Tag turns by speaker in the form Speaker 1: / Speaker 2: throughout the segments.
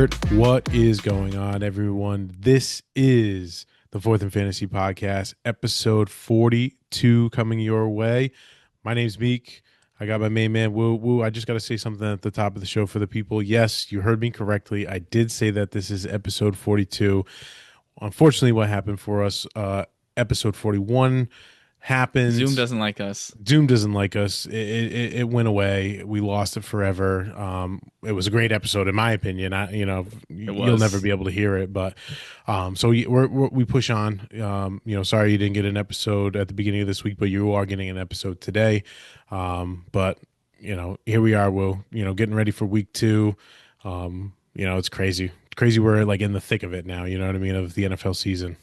Speaker 1: alert. What is going on, everyone? This is the Fourth and Fantasy Podcast, episode 42 coming your way. My name's Meek. I got my main man, Wu. Wu, I just got to say something at the top of the show for the people. Yes, you heard me correctly. I did say that this is episode 42. Unfortunately, what happened for us, episode 41
Speaker 2: Zoom
Speaker 1: happened.
Speaker 2: doesn't like us.
Speaker 1: Doom doesn't like us. It went away. We lost it forever. It was a great episode, in my opinion.
Speaker 2: It
Speaker 1: You'll never
Speaker 2: was.
Speaker 1: be able to hear it, but so we push on. Sorry you didn't get an episode at the beginning of this week, but you are getting an episode today. But here we are. We'll getting ready for week two. It's crazy. It's crazy. We're like in the thick of it now. You know what I mean, of the NFL season.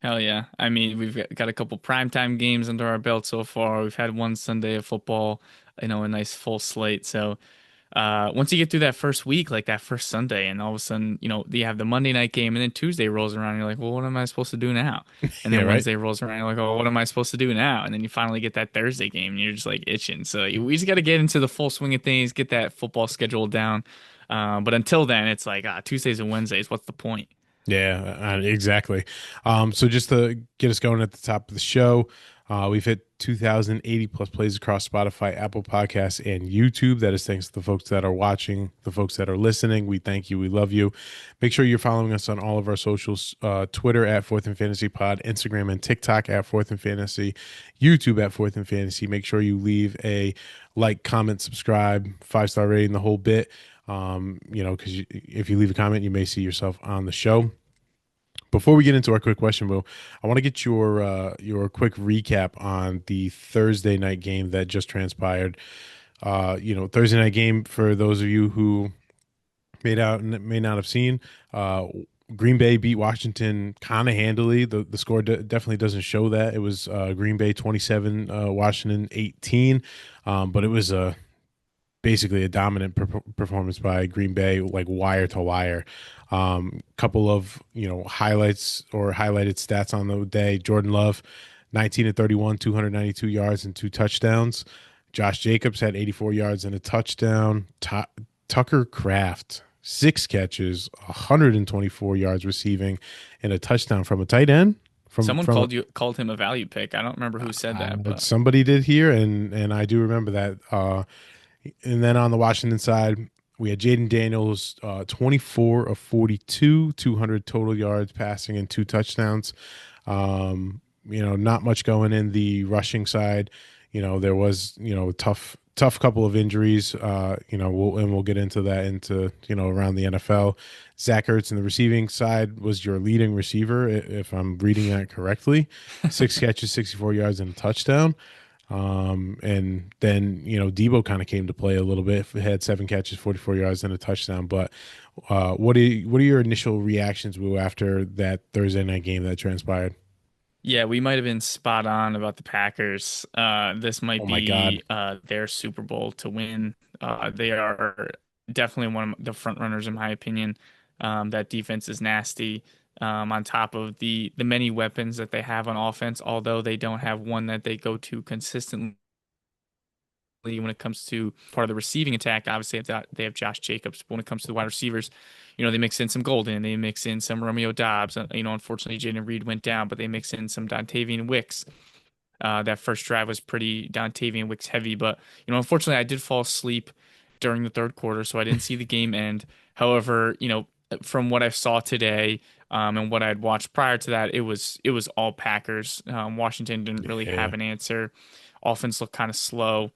Speaker 2: Hell yeah. I mean, we've got a couple primetime games under our belt so far. We've had one Sunday of football, a nice full slate. So, once you get through that first week, like that first Sunday, and all of a sudden, you have the Monday night game, and then Tuesday rolls around, and you're like, well, what am I supposed to do now? And
Speaker 1: Yeah,
Speaker 2: then
Speaker 1: right.
Speaker 2: Wednesday rolls around, you're like, oh, what am I supposed to do now? And then you finally get that Thursday game, and you're just like itching. So, we just got to get into the full swing of things, get that football schedule down. But until then, it's like, Tuesdays and Wednesdays, what's the point?
Speaker 1: Yeah, exactly. So just to get us going at the top of the show, we've hit 2,080 plus plays across Spotify, Apple Podcasts, and YouTube. That is thanks to the folks that are watching, the folks that are listening. We thank you. We love you. Make sure you're following us on all of our socials, Twitter at Fourth and Fantasy Pod, Instagram and TikTok at Fourth and Fantasy, YouTube at Fourth and Fantasy. Make sure you leave a like, comment, subscribe, 5-star rating, the whole bit. Because if you leave a comment, you may see yourself on the show. Before we get into our quick question, Will, I want to get your quick recap on the Thursday night game that just transpired. Thursday night game for those of you who may not have seen. Green Bay beat Washington kind of handily. The score definitely doesn't show that. It was Green Bay 27, Washington 18, but it was a basically a dominant performance by Green Bay, like wire to wire. Couple of highlights or highlighted stats on the day. Jordan Love, 19 and 31, 292 yards and 2 touchdowns. Josh Jacobs had 84 yards and a touchdown. Tucker Kraft, 6 catches, 124 yards receiving, and a touchdown from a tight end.
Speaker 2: Someone
Speaker 1: From
Speaker 2: called him a value pick. I don't remember who said that, but
Speaker 1: Somebody did here, and I do remember that. And then on the Washington side, we had Jaden Daniels, 24 of 42, 200 total yards passing and 2 touchdowns. Not much going in the rushing side. There was, tough couple of injuries. We'll get into that around the NFL. Zach Ertz in the receiving side was your leading receiver, if I'm reading that correctly. 6 catches, 64 yards, and a touchdown. And then, Debo kind of came to play a little bit. He had 7 catches, 44 yards, and a touchdown. But what are your initial reactions, Wu, after that Thursday night game that transpired?
Speaker 2: yeah, we might have been spot on about the Packers. This might
Speaker 1: Oh my God.
Speaker 2: be their Super Bowl to win. They are definitely one of the front runners in my opinion. That defense is nasty. On top of the many weapons that they have on offense, although they don't have one that they go to consistently when it comes to part of the receiving attack. Obviously, they have Josh Jacobs. But when it comes to the wide receivers, they mix in some Golden, they mix in some Romeo Dobbs. Unfortunately, Jaden Reed went down, but they mix in some Dontavian Wicks. That first drive was pretty Dontavian Wicks heavy, but unfortunately, I did fall asleep during the third quarter, so I didn't see the game end. However, from what I saw today, and what I had watched prior to that, it was all Packers. Washington didn't really
Speaker 1: Yeah.
Speaker 2: have an answer. Offense looked kind of slow.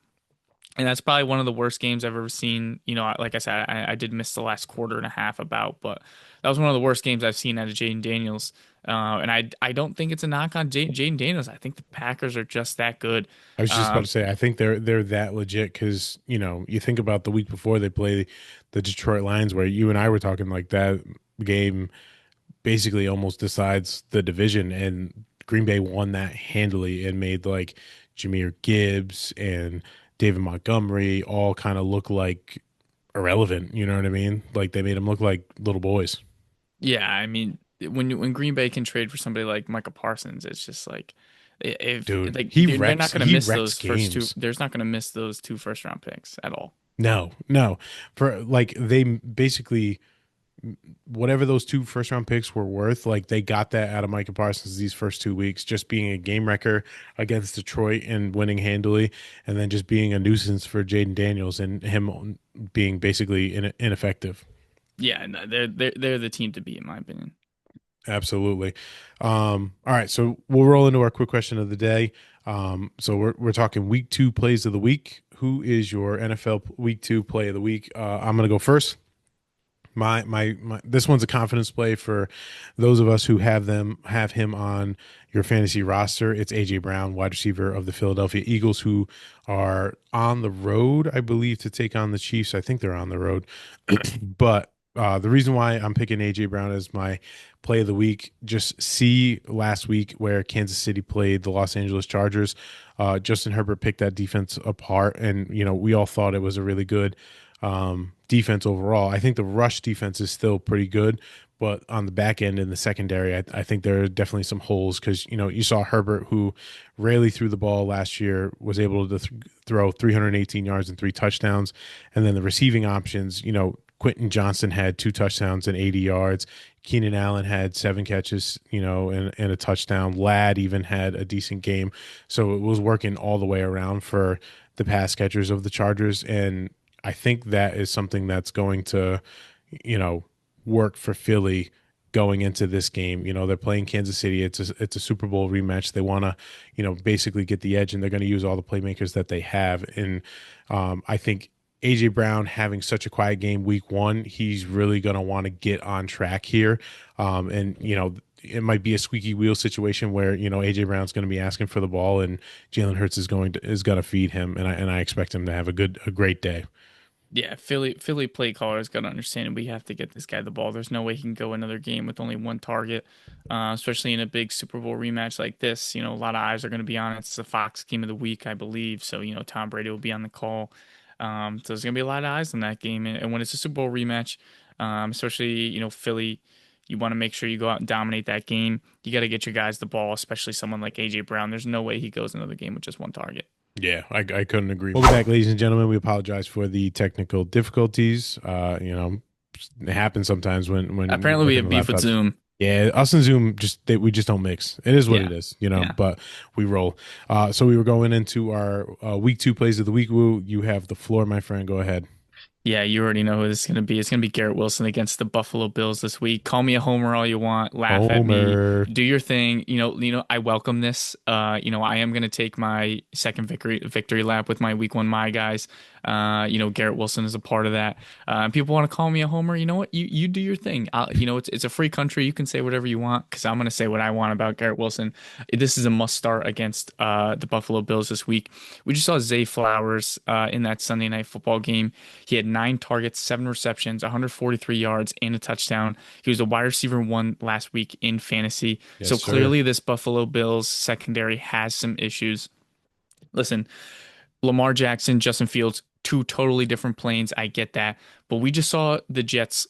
Speaker 2: And that's probably one of the worst games I've ever seen. Like I said, I did miss the last quarter and a half about, but that was one of the worst games I've seen out of Jaden Daniels. And I don't think it's a knock on Jaden Daniels. I think the Packers are just that good.
Speaker 1: I was just about
Speaker 2: Um,
Speaker 1: to say, I think they're that legit because you think about the week before they play the Detroit Lions, where you and I were talking like that game basically almost decides the division, and Green Bay won that handily and made like Jameer Gibbs and David Montgomery all kind of look like irrelevant. You know what I mean? Like they made them look like little boys.
Speaker 2: yeah, I mean, when Green Bay can trade for somebody like Michael Parsons, it's just like if
Speaker 1: Dude,
Speaker 2: like they're not going to
Speaker 1: he
Speaker 2: miss
Speaker 1: wrecks
Speaker 2: those first two.
Speaker 1: games.
Speaker 2: There's not going to miss those two first round picks at all.
Speaker 1: No, no. For like they basically whatever those two first round picks were worth, like they got that out of Micah Parsons these first 2 weeks, just being a game wrecker against Detroit and winning handily, and then just being a nuisance for Jaden Daniels and him being basically ineffective.
Speaker 2: Yeah, no, they're the team to beat in my opinion.
Speaker 1: Absolutely. All right, so we'll roll into our quick question of the day. So we're talking week two plays of the week. Who is your NFL week two play of the week? I'm gonna go first. My this one's a confidence play for those of us who have him on your fantasy roster. It's AJ Brown, wide receiver of the Philadelphia Eagles, who are on the road, I believe, to take on the Chiefs. I think they're on the road. But the reason why I'm picking AJ Brown as my play of the week, just see last week where Kansas City played the Los Angeles Chargers. Justin Herbert picked that defense apart, and we all thought it was a really good defense overall. I think the rush defense is still pretty good, but on the back end in the secondary, I think there are definitely some holes because you saw Herbert, who rarely threw the ball last year, was able to throw 318 yards and 3 touchdowns, and then the receiving options, Quentin Johnson had 2 touchdowns and 80 yards. Keenan Allen had 7 catches, and a touchdown. Ladd even had a decent game. So it was working all the way around for the pass catchers of the Chargers. And I think that is something that's going to, you know, work for Philly going into this game. They're playing Kansas City. It's a Super Bowl rematch. They want to, basically get the edge, and they're going to use all the playmakers that they have. And I think AJ Brown having such a quiet game week one, he's really going to want to get on track here. And it might be a squeaky wheel situation where AJ Brown's going to be asking for the ball, and Jalen Hurts is going to feed him, and I expect him to have a great day.
Speaker 2: Yeah, Philly play callers got to understand we have to get this guy the ball. There's no way he can go another game with only one target, especially in a big Super Bowl rematch like this. A lot of eyes are going to be on it. It's the Fox game of the week, I believe. So, Tom Brady will be on the call. So there's going to be a lot of eyes on that game. And when it's a Super Bowl rematch, especially, Philly, you want to make sure you go out and dominate that game. You got to get your guys the ball, especially someone like AJ Brown. There's no way he goes another game with just one target.
Speaker 1: Yeah, I couldn't agree. Welcome back, ladies and gentlemen. We apologize for the technical difficulties. It happens sometimes when
Speaker 2: Apparently, we
Speaker 1: working
Speaker 2: have
Speaker 1: the
Speaker 2: beef with
Speaker 1: laptops.
Speaker 2: Zoom.
Speaker 1: Yeah, us and Zoom we just don't mix. It is what
Speaker 2: Yeah.
Speaker 1: it is,
Speaker 2: Yeah.
Speaker 1: but we roll. So we were going into our week two plays of the week. Woo, you have the floor, my friend. Go ahead.
Speaker 2: Yeah, you already know who this is going to be. It's going to be Garrett Wilson against the Buffalo Bills this week. Call me a homer all you want, laugh at me,
Speaker 1: Homer.
Speaker 2: do your thing. I welcome this. I am going to take my second victory lap with my week one my guys. Garrett Wilson is a part of that. People want to call me a homer. You know what? You do your thing. It's a free country. You can say whatever you want because I'm going to say what I want about Garrett Wilson. This is a must start against the Buffalo Bills this week. We just saw Zay Flowers in that Sunday night football game. He had 9 targets, 7 receptions, 143 yards, and a touchdown. He was a wide receiver one last week in fantasy. So
Speaker 1: Yes, sir.
Speaker 2: clearly, this Buffalo Bills secondary has some issues. Listen, Lamar Jackson, Justin Fields, two totally different planes. I get that. But we just saw the Jets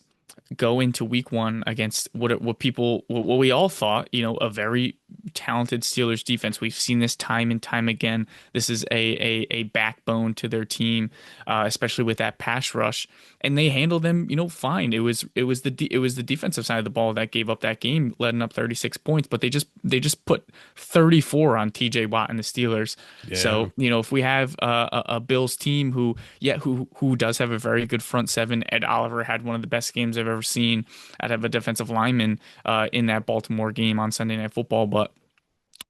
Speaker 2: go into week one against what we all thought, a very talented Steelers defense. We've seen this time and time again. This is a backbone to their team, especially with that pass rush, and they handled them, fine. It was the defensive side of the ball that gave up that game, letting up 36 points, but they just put 34 on TJ Watt and the Steelers.
Speaker 1: Yeah.
Speaker 2: So, if we have a Bills team who does have a very good front seven. Ed Oliver had one of the best games I've ever seen out of a defensive lineman in that Baltimore game on Sunday Night Football. But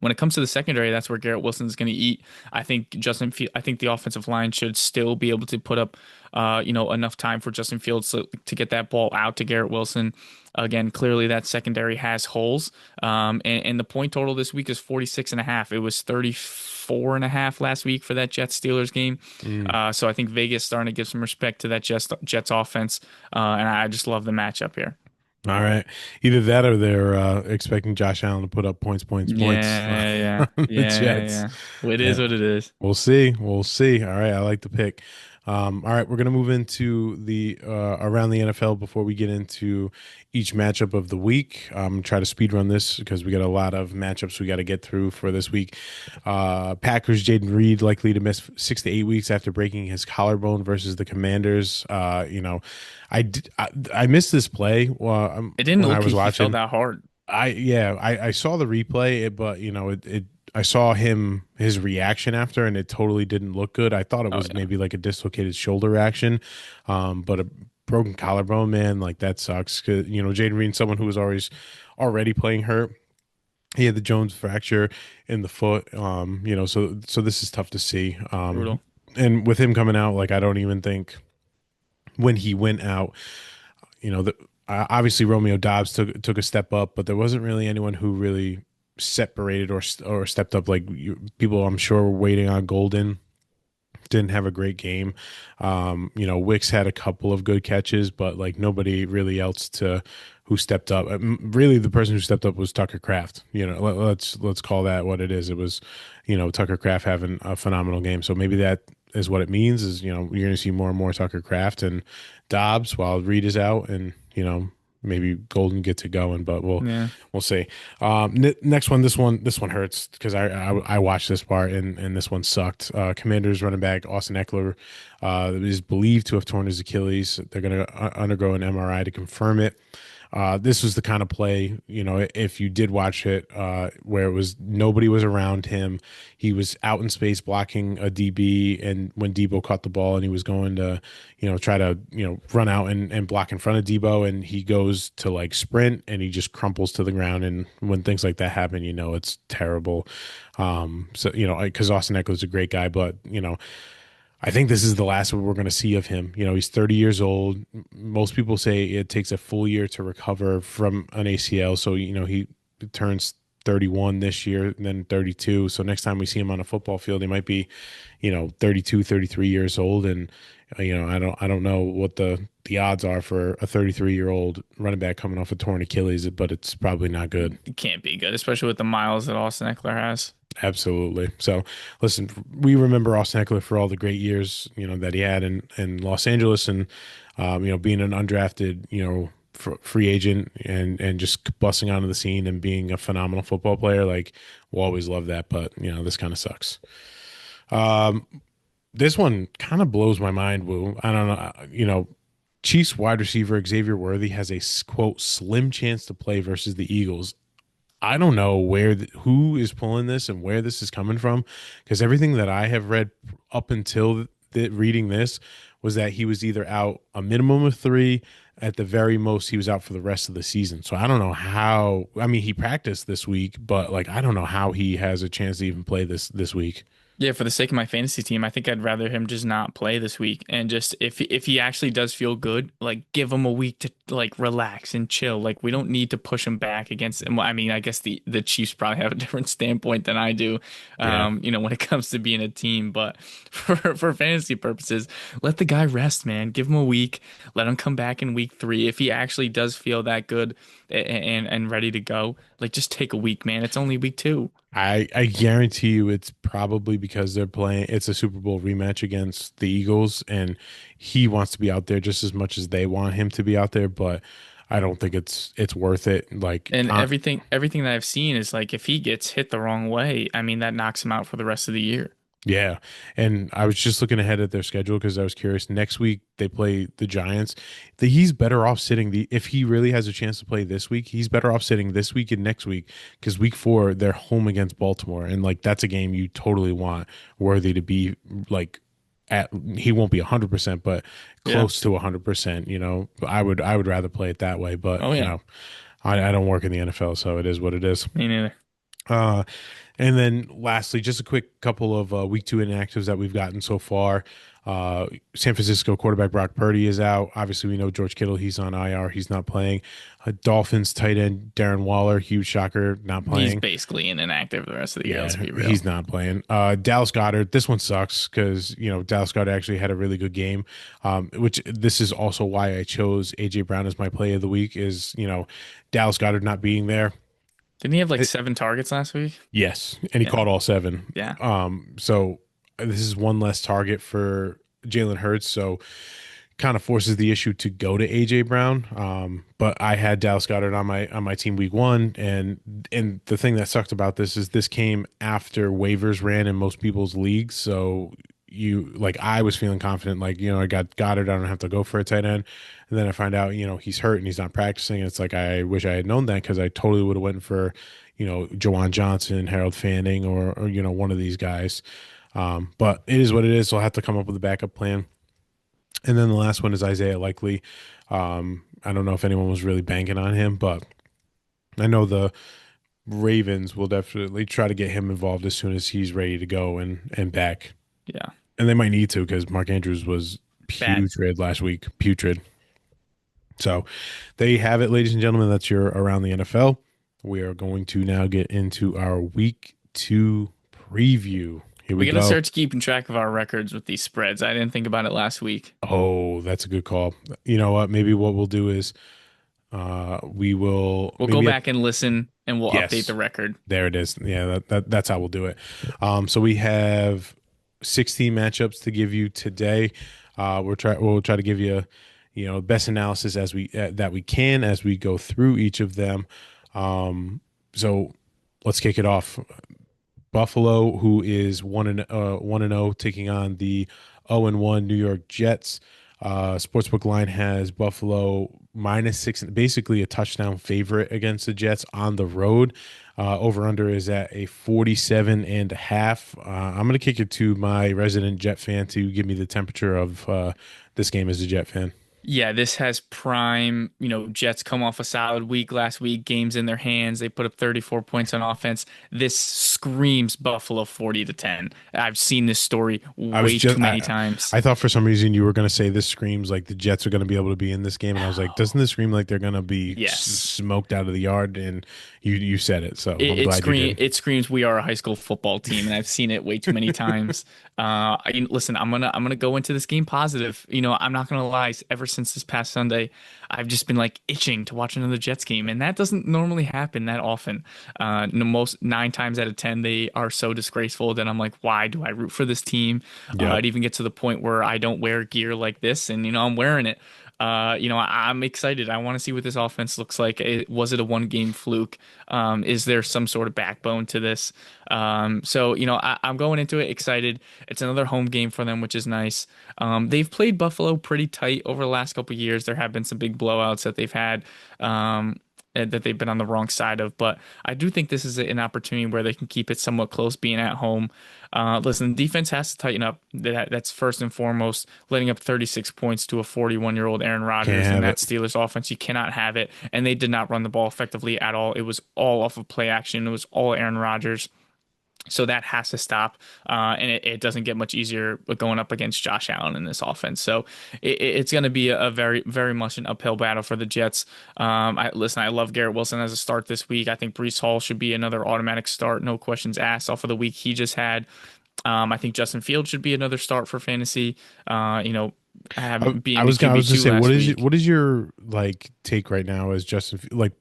Speaker 2: when it comes to the secondary, that's where Garrett Wilson is going to eat. I think the offensive line should still be able to put up, enough time for Justin Fields to get that ball out to Garrett Wilson. Again, clearly that secondary has holes. And the point total this week is 46 and a half. It was 34 and a half last week for that Jets Steelers game.
Speaker 1: Mm.
Speaker 2: So I think Vegas starting to give some respect to that Jets offense. And I just love the matchup here.
Speaker 1: All right. Either that or they're expecting Josh Allen to put up points, points, points
Speaker 2: Yeah, yeah,
Speaker 1: on the
Speaker 2: yeah,
Speaker 1: Jets.
Speaker 2: yeah. Well, it is
Speaker 1: Yeah.
Speaker 2: what it is.
Speaker 1: We'll see. We'll see. All right. I like the pick. All right, we're gonna move into the around the NFL before we get into each matchup of the week. Try to speed run this because we got a lot of matchups we got to get through for this week. Packers Jaden Reed likely to miss 6 to 8 weeks after breaking his collarbone versus the Commanders. I missed this play
Speaker 2: It didn't
Speaker 1: when I
Speaker 2: look
Speaker 1: was
Speaker 2: like he fell
Speaker 1: watching.
Speaker 2: that hard.
Speaker 1: I saw the replay, but I saw his reaction after, and it totally didn't look good. I thought it
Speaker 2: Oh
Speaker 1: was
Speaker 2: yeah.
Speaker 1: maybe like a dislocated shoulder reaction, but a broken collarbone, man, like that sucks. 'Cause, Jaden Reed, someone who was already playing hurt. He had the Jones fracture in the foot. So this is tough to see.
Speaker 2: Brutal.
Speaker 1: And with him coming out, like I don't even think when he went out, obviously Romeo Dobbs took a step up, but there wasn't really anyone who really separated or stepped up. Like people, I'm sure were waiting on Golden. Didn't have a great game. Wicks had a couple of good catches, but like nobody really else to who stepped up. Really, the person who stepped up was Tucker Kraft. Let's call that what it is. It was, Tucker Kraft having a phenomenal game. So maybe that is what it means. Is you're going to see more and more Tucker Kraft and Dobbs while Reed is out, and maybe Golden gets it going, but
Speaker 2: Yeah.
Speaker 1: we'll see. Next one, this one hurts because I watched this part and this one sucked. Commanders running back Austin Eckler is believed to have torn his Achilles. They're going to undergo an MRI to confirm it. This was the kind of play, if you did watch it, where it was nobody was around him. He was out in space blocking a DB, and when Debo caught the ball and he was going to, try to, run out and block in front of Debo, and he goes to like sprint and he just crumples to the ground. And when things like that happen, it's terrible. Because Austin Eckler's a great guy, but I think this is the last we're going to see of him. He's 30 years old. Most people say it takes a full year to recover from an ACL. So, he turns 31 this year and then 32. So next time we see him on a football field, he might be, 32, 33 years old. And, I don't know what the odds are for a 33-year-old running back coming off a torn Achilles, but it's probably not good.
Speaker 2: It can't be good, especially with the miles that Austin Eckler has.
Speaker 1: Absolutely. So, listen, we remember Austin Eckler for all the great years, that he had in Los Angeles, and being an undrafted, free agent and just busting onto the scene and being a phenomenal football player. Like, we'll always love that, but this kind of sucks. This one kind of blows my mind, Woo. I don't know, Chiefs wide receiver Xavier Worthy has a quote slim chance to play versus the Eagles. I don't know who is pulling this and where this is coming from, because everything that I have read up until reading this was that he was either out a minimum of 3, at the very most he was out for the rest of the season. So I don't know how. I mean, he practiced this week, but like I don't know how he has a chance to even play this week.
Speaker 2: Yeah, for the sake of my fantasy team, I think I'd rather him just not play this week and just if he actually does feel good, like give him a week to like relax and chill. Like we don't need to push him back against him. Well, I mean, I guess the Chiefs probably have a different standpoint than I do,
Speaker 1: Yeah.
Speaker 2: when it comes to being a team. But for fantasy purposes, let the guy rest, man. Give him a week. Let him come back in week 3 if he actually does feel that good and ready to go. Like just take a week, man. It's only week 2.
Speaker 1: I guarantee you it's probably because it's a Super Bowl rematch against the Eagles, and he wants to be out there just as much as they want him to be out there, but I don't think it's worth it. Like
Speaker 2: And everything that I've seen is like if he gets hit the wrong way, I mean that knocks him out for the rest of the year.
Speaker 1: yeah. And I was just looking ahead at their schedule because I was curious. Next week they play the Giants. He's better off sitting if he really has a chance to play this week, he's better off sitting this week and next week, because week 4 they're home against Baltimore, and like that's a game you totally want Worthy to be like at. He won't be 100%, but
Speaker 2: Yeah.
Speaker 1: close to 100%. I would rather play it that way, but
Speaker 2: Oh yeah.
Speaker 1: I don't work in the NFL, so it is what it is.
Speaker 2: Me neither.
Speaker 1: Uh, and then lastly, just a quick couple of week 2 inactives that we've gotten so far. San Francisco quarterback Brock Purdy is out. Obviously, we know George Kittle, he's on IR. He's not playing. Dolphins tight end Darren Waller, huge shocker, not
Speaker 2: He's
Speaker 1: playing.
Speaker 2: basically an inactive the rest of the year,
Speaker 1: Yeah,
Speaker 2: let's be real.
Speaker 1: he's not playing. Dallas Goddard, this one sucks because, Dallas Goddard actually had a really good game, which this is also why I chose A.J. Brown as my play of the week is, Dallas Goddard not being there.
Speaker 2: Didn't he have like 7 targets last week?
Speaker 1: Yes, and he
Speaker 2: Yeah.
Speaker 1: caught all 7.
Speaker 2: Yeah.
Speaker 1: So this is one less target for Jalen Hurts, so kind of forces the issue to go to AJ Brown. But I had Dallas Goedert on my team week one, and the thing that sucked about this is this came after waivers ran in most people's leagues. So you like I was feeling confident, like I got Goddard, I don't have to go for a tight end, and then I find out he's hurt and he's not practicing. And it's like I wish I had known that because I totally would have went for Jawan Johnson, Harold Fanning, or one of these guys. But it is what it is. So I'll have to come up with a backup plan. And then the last one is Isaiah Likely. I don't know if anyone was really banking on him, but I know the Ravens will definitely try to get him involved as soon as he's ready to go and back.
Speaker 2: Yeah,
Speaker 1: And they might need to because Mark Andrews was
Speaker 2: bad.
Speaker 1: putrid last week. Putrid. So there you have it, ladies and gentlemen. That's your around the NFL. We are going to now get into our week two preview. Here we
Speaker 2: We gotta
Speaker 1: go.
Speaker 2: start keeping track of our records with these spreads. I didn't think about it last week.
Speaker 1: Oh, that's a good call. You know what? Maybe what we'll do is we will
Speaker 2: We'll go
Speaker 1: maybe at
Speaker 2: back and listen, and we'll update the
Speaker 1: yes,
Speaker 2: record.
Speaker 1: there it is. Yeah, that's how we'll do it. So we have 16 matchups to give you today. We'll try to give you, best analysis as we that we can as we go through each of them. So let's kick it off. Buffalo, who is 1-0, taking on the 0-1 New York Jets. Sportsbook line has Buffalo -6, basically a touchdown favorite against the Jets on the road. Over under is at a 47.5. I'm going to kick it to my resident Jet fan to give me the temperature of this game as a Jet fan.
Speaker 2: Yeah, this has prime, Jets come off a solid week last week, games in their hands. They put up 34 points on offense. This screams Buffalo 40 to 10. I've seen this story
Speaker 1: I was
Speaker 2: way too
Speaker 1: just
Speaker 2: many times.
Speaker 1: I thought for some reason you were going to say this screams like the Jets are going to be able to be in this game, and I was like, doesn't this scream like they're going to be
Speaker 2: Yes.
Speaker 1: smoked out of the yard? And you said it, so I'm
Speaker 2: It
Speaker 1: glad you
Speaker 2: scream
Speaker 1: did.
Speaker 2: it screams we are a high school football team, and I've seen it way too many times. Listen, I'm gonna go into this game positive. I'm not gonna lie. Ever since this past Sunday, I've just been like itching to watch another Jets game, and that doesn't normally happen that often. Most 9 times out of 10, they are so disgraceful that I'm like, why do I root for this team?
Speaker 1: Yep.
Speaker 2: It even gets to the point where I don't wear gear like this, and I'm wearing it. I'm excited. I want to see what this offense looks like. Was it a one-game fluke? Is there some sort of backbone to this? I'm going into it excited. It's another home game for them, which is nice. They've played Buffalo pretty tight over the last couple of years. There have been some big blowouts that they've had. And that they've been on the wrong side of. But I do think this is an opportunity where they can keep it somewhat close being at home. Listen, the defense has to tighten up. That's first and foremost. Letting up 36 points to a 41-year-old Aaron
Speaker 1: Can't
Speaker 2: Rodgers and
Speaker 1: have
Speaker 2: that
Speaker 1: it.
Speaker 2: Steelers offense, you cannot have it. And they did not run the ball effectively at all. It was all off of play action. It was all Aaron Rodgers. So that has to stop, and it doesn't get much easier going up against Josh Allen in this offense. So it's going to be a very, very much an uphill battle for the Jets. I love Garrett Wilson as a start this week. I think Breece Hall should be another automatic start, no questions asked, off of the week he just had. I think Justin Fields should be another start for fantasy.
Speaker 1: I
Speaker 2: Being the
Speaker 1: was gonna
Speaker 2: QB2
Speaker 1: say,
Speaker 2: last week.
Speaker 1: what is your like take right now as like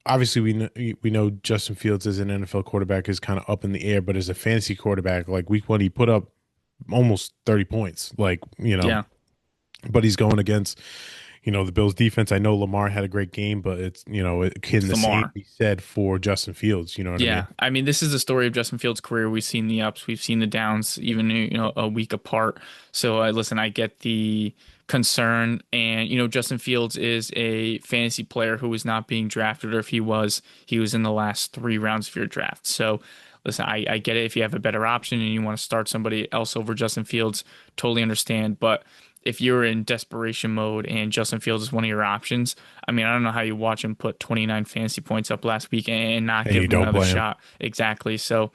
Speaker 1: obviously we know Justin Fields as an NFL quarterback is kind of up in the air, but as a fantasy quarterback, like week one he put up almost 30 points, like
Speaker 2: Yeah,
Speaker 1: but he's going against the Bills defense. I know Lamar had a great game, but can
Speaker 2: it's
Speaker 1: the same
Speaker 2: Lamar.
Speaker 1: be said for Justin Fields? You know what I
Speaker 2: Yeah,
Speaker 1: mean?
Speaker 2: I mean, this is the story of Justin Fields' career. We've seen the ups, we've seen the downs, even a week apart. So, listen, I get the concern, and Justin Fields is a fantasy player who is not being drafted, or if he was in the last 3 rounds of your draft. So, listen, I get it. If you have a better option and you want to start somebody else over Justin Fields, totally understand. But if you're in desperation mode and Justin Fields is one of your options, I mean, I don't know how you watch him put 29 fantasy points up last week and not
Speaker 1: And
Speaker 2: give
Speaker 1: you
Speaker 2: him
Speaker 1: don't
Speaker 2: another
Speaker 1: play him.
Speaker 2: shot. Exactly. So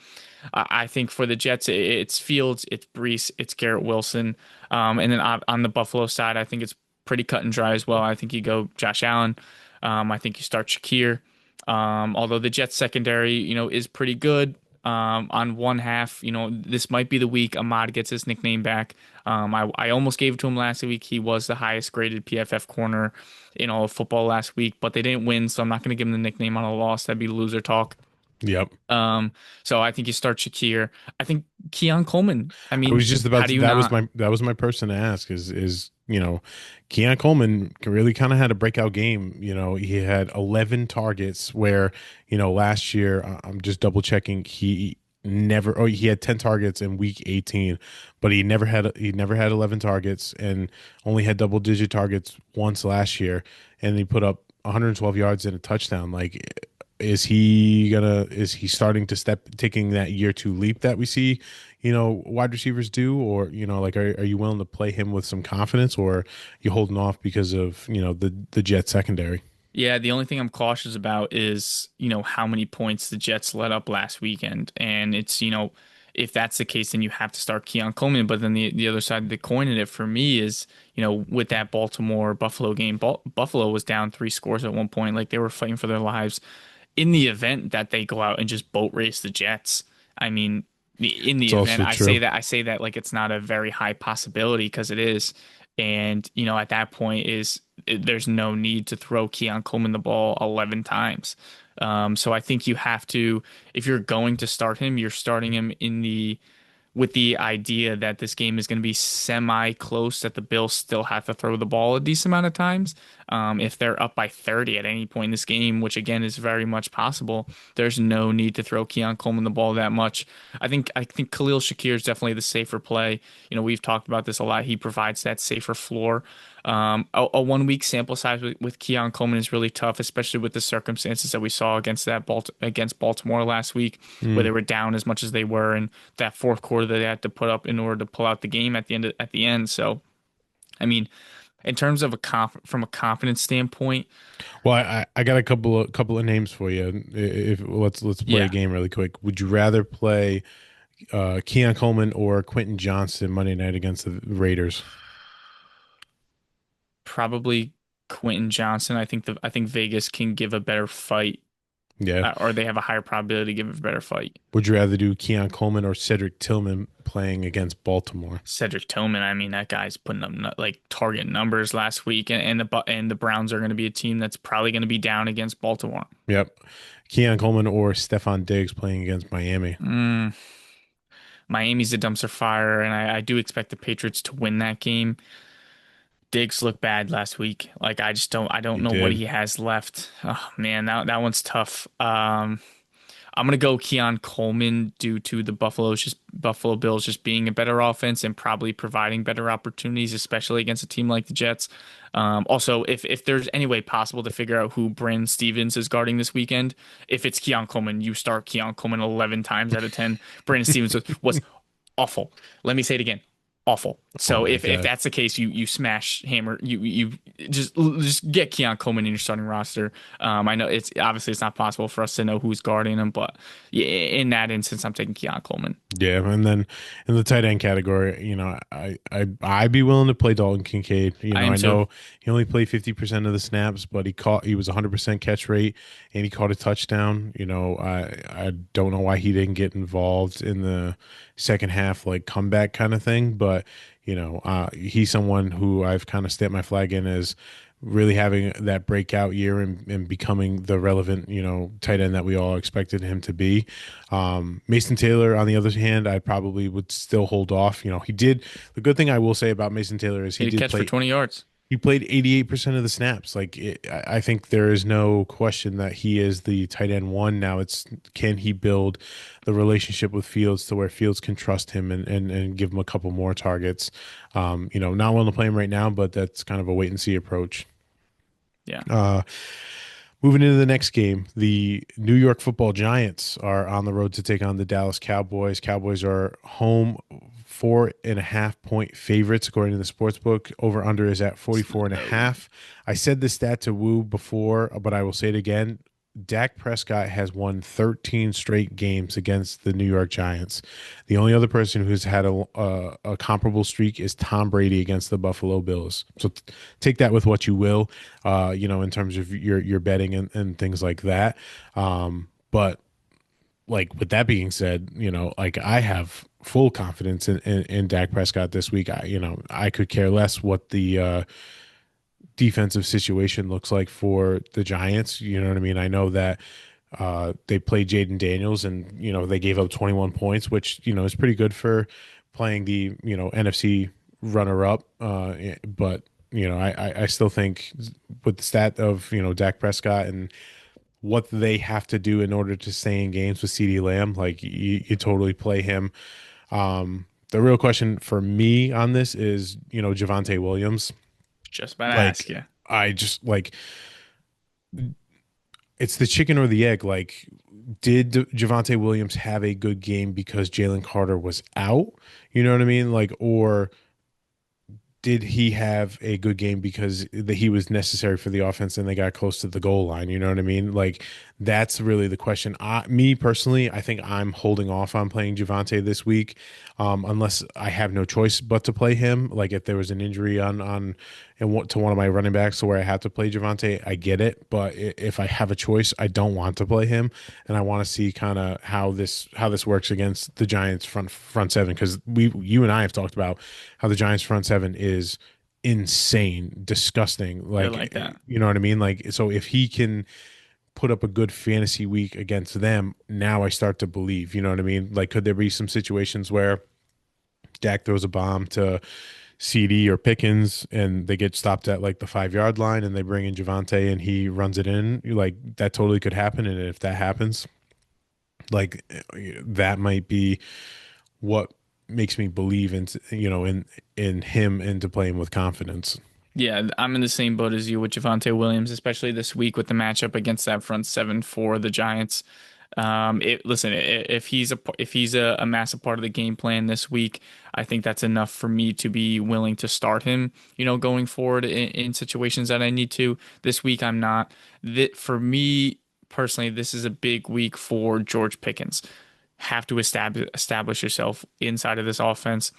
Speaker 2: I think for the Jets, it's Fields, it's Breece, it's Garrett Wilson. And then on the Buffalo side, I think it's pretty cut and dry as well. I think you go Josh Allen. I think you start Shakir. Although the Jets secondary, is pretty good. On one half, this might be the week Ahmad gets his nickname back. I almost gave it to him last week. He was the highest graded PFF corner in all of football last week, but they didn't win, so I'm not going to give him the nickname on a loss. That'd be loser talk.
Speaker 1: Yep.
Speaker 2: Um, so I think you start Shakir. I think Keon Coleman. I
Speaker 1: I was
Speaker 2: mean,
Speaker 1: just about
Speaker 2: how
Speaker 1: to,
Speaker 2: do you not?
Speaker 1: that was my person to ask is, Keon Coleman really kind of had a breakout game. He had 11 targets where, last year, I'm just double checking, he had 10 targets in week 18, but he never had 11 targets and only had double digit targets once last year, and he put up 112 yards and a touchdown. Like, is he starting to taking that year two leap that we see, wide receivers do? Or, like, are you willing to play him with some confidence, or you holding off because of, the Jet secondary?
Speaker 2: Yeah, the only thing I'm cautious about is, how many points the Jets let up last weekend. And it's, if that's the case, then you have to start Keon Coleman. But then the other side of the coin in it for me is, with that Baltimore Buffalo game, Buffalo was down 3 scores at one point. Like they were fighting for their lives. In the event that they go out and just boat race the Jets, I mean, in
Speaker 1: It's
Speaker 2: the event,
Speaker 1: also true.
Speaker 2: I say that like it's not a very high possibility because it is. And, at that point there's no need to throw Keon Coleman the ball 11 times. So I think you have to, if you're going to start him, you're starting him with the idea that this game is going to be semi close, that the Bills still have to throw the ball a decent amount of times. If they're up by 30 at any point in this game, which again is very much possible, there's no need to throw Keon Coleman the ball that much. I think Khalil Shakir is definitely the safer play. We've talked about this a lot. He provides that safer floor. A 1 week sample size with Keon Coleman is really tough, especially with the circumstances that we saw against Baltimore last week, where
Speaker 1: Mm.
Speaker 2: they were down as much as they were, and that fourth quarter that they had to put up in order to pull out the game at the end. So, I mean, in terms of from a confidence standpoint,
Speaker 1: Well, I got a couple of names for you. If let's play a
Speaker 2: yeah,
Speaker 1: game really quick. Would you rather play Keon Coleman or Quentin Johnston Monday night against the Raiders?
Speaker 2: probably Quentin Johnson. I think Vegas can give a better fight,
Speaker 1: Yeah.
Speaker 2: or they have a higher probability to give a better fight.
Speaker 1: Would you rather do Keon Coleman or Cedric Tillman playing against Baltimore?
Speaker 2: Cedric Tillman, I mean, that guy's putting up like target numbers last week, and the Browns are going to be a team that's probably going to be down against Baltimore.
Speaker 1: Yep. Keon Coleman or Stephon Diggs playing against Miami?
Speaker 2: Mm, Miami's a dumpster fire, and I do expect the Patriots to win that game. Diggs looked bad last week. Like I don't
Speaker 1: He
Speaker 2: know what
Speaker 1: did.
Speaker 2: he has left. Oh man, that one's tough. I'm gonna go Keon Coleman due to the Buffalo Bills just being a better offense and probably providing better opportunities, especially against a team like the Jets. Also, if there's any way possible to figure out who Brandon Stevens is guarding this weekend, if it's Keon Coleman, you start Keon Coleman 11 times out of 10. Brandon Stevens was awful. Let me say it again. Awful.
Speaker 1: Oh
Speaker 2: So
Speaker 1: my
Speaker 2: if
Speaker 1: God.
Speaker 2: that's the case, you smash hammer you just get Keon Coleman in your starting roster. I know it's obviously it's not possible for us to know who's guarding him, but yeah, in that instance, I'm taking Keon Coleman.
Speaker 1: Yeah, and then in the tight end category, I'd be willing to play Dalton Kincaid.
Speaker 2: I am
Speaker 1: I
Speaker 2: too.
Speaker 1: know he only played 50% of the snaps, but he was 100% catch rate and he caught a touchdown. I don't know why he didn't get involved in the second half, like comeback kind of thing, but he's someone who I've kind of stepped my flag in as really having that breakout year and becoming the relevant, tight end that we all expected him to be. Mason Taylor, on the other hand, I probably would still hold off. He did. The good thing I will say about Mason Taylor is
Speaker 2: He had a catch for 20 yards.
Speaker 1: he played 88% of the snaps. Like, I think there is no question that he is the tight end one. Now it's, can he build the relationship with Fields to where Fields can trust him and give him a couple more targets. Not willing to play him right now, but that's kind of a wait and see approach.
Speaker 2: Yeah.
Speaker 1: Uh, Moving into the next game, the New York Football Giants are on the road to take on the Dallas Cowboys. Cowboys are home 4.5 point favorites according to the sports book. Over under is at
Speaker 2: It's
Speaker 1: 44 and a
Speaker 2: low.
Speaker 1: half. I said this stat to Woo before, but I will say it again. Dak Prescott has won 13 straight games against the New York Giants. The only other person who's had a comparable streak is Tom Brady against the Buffalo Bills. So take that with what you will, in terms of your betting and things like that. But like, with that being said, like, I have full confidence in Dak Prescott this week. I could care less what the defensive situation looks like for the Giants. You know what I mean? I know that They played Jaden Daniels, and they gave up 21 points, which is pretty good for playing the NFC runner up. But I still think with the stat of Dak Prescott and what they have to do in order to stay in games with CeeDee Lamb, like you totally play him. The real question for me on this is Javonte Williams.
Speaker 2: Just about to ask
Speaker 1: Like
Speaker 2: you.
Speaker 1: I just like it's the chicken or the egg. Like, did Javonte Williams have a good game because Jalen Carter was out? You know what I mean? Like, or did he have a good game because he was necessary for the offense and they got close to the goal line? You know what I mean? Like, that's really the question. Me personally, I think I'm holding off on playing Javante this week, unless I have no choice but to play him. Like, if there was an injury to one of my running backs to where I have to play Javante, I get it. But if I have a choice, I don't want to play him, and I want to see kind of how this works against the Giants front seven, because you and I have talked about how the Giants front seven is insane, disgusting.
Speaker 2: They're like
Speaker 1: Like,
Speaker 2: that.
Speaker 1: you know what I mean? Like, so if he can put up a good fantasy week against them, now I start to believe, you know what I mean? Like, could there be some situations where Dak throws a bomb to CD or Pickens and they get stopped at like the 5 yard line and they bring in Javante and he runs it in? Like, that totally could happen. And if that happens, like, that might be what makes me believe in him and to play him with confidence.
Speaker 2: Yeah, I'm in the same boat as you with Javonte Williams, especially this week with the matchup against that front seven for the Giants. Listen, if he's a massive part of the game plan this week, I think that's enough for me to be willing to start him. Going forward in situations that I need to. This week, I'm not. That for me personally, this is a big week for George Pickens. Have to establish yourself inside of this offense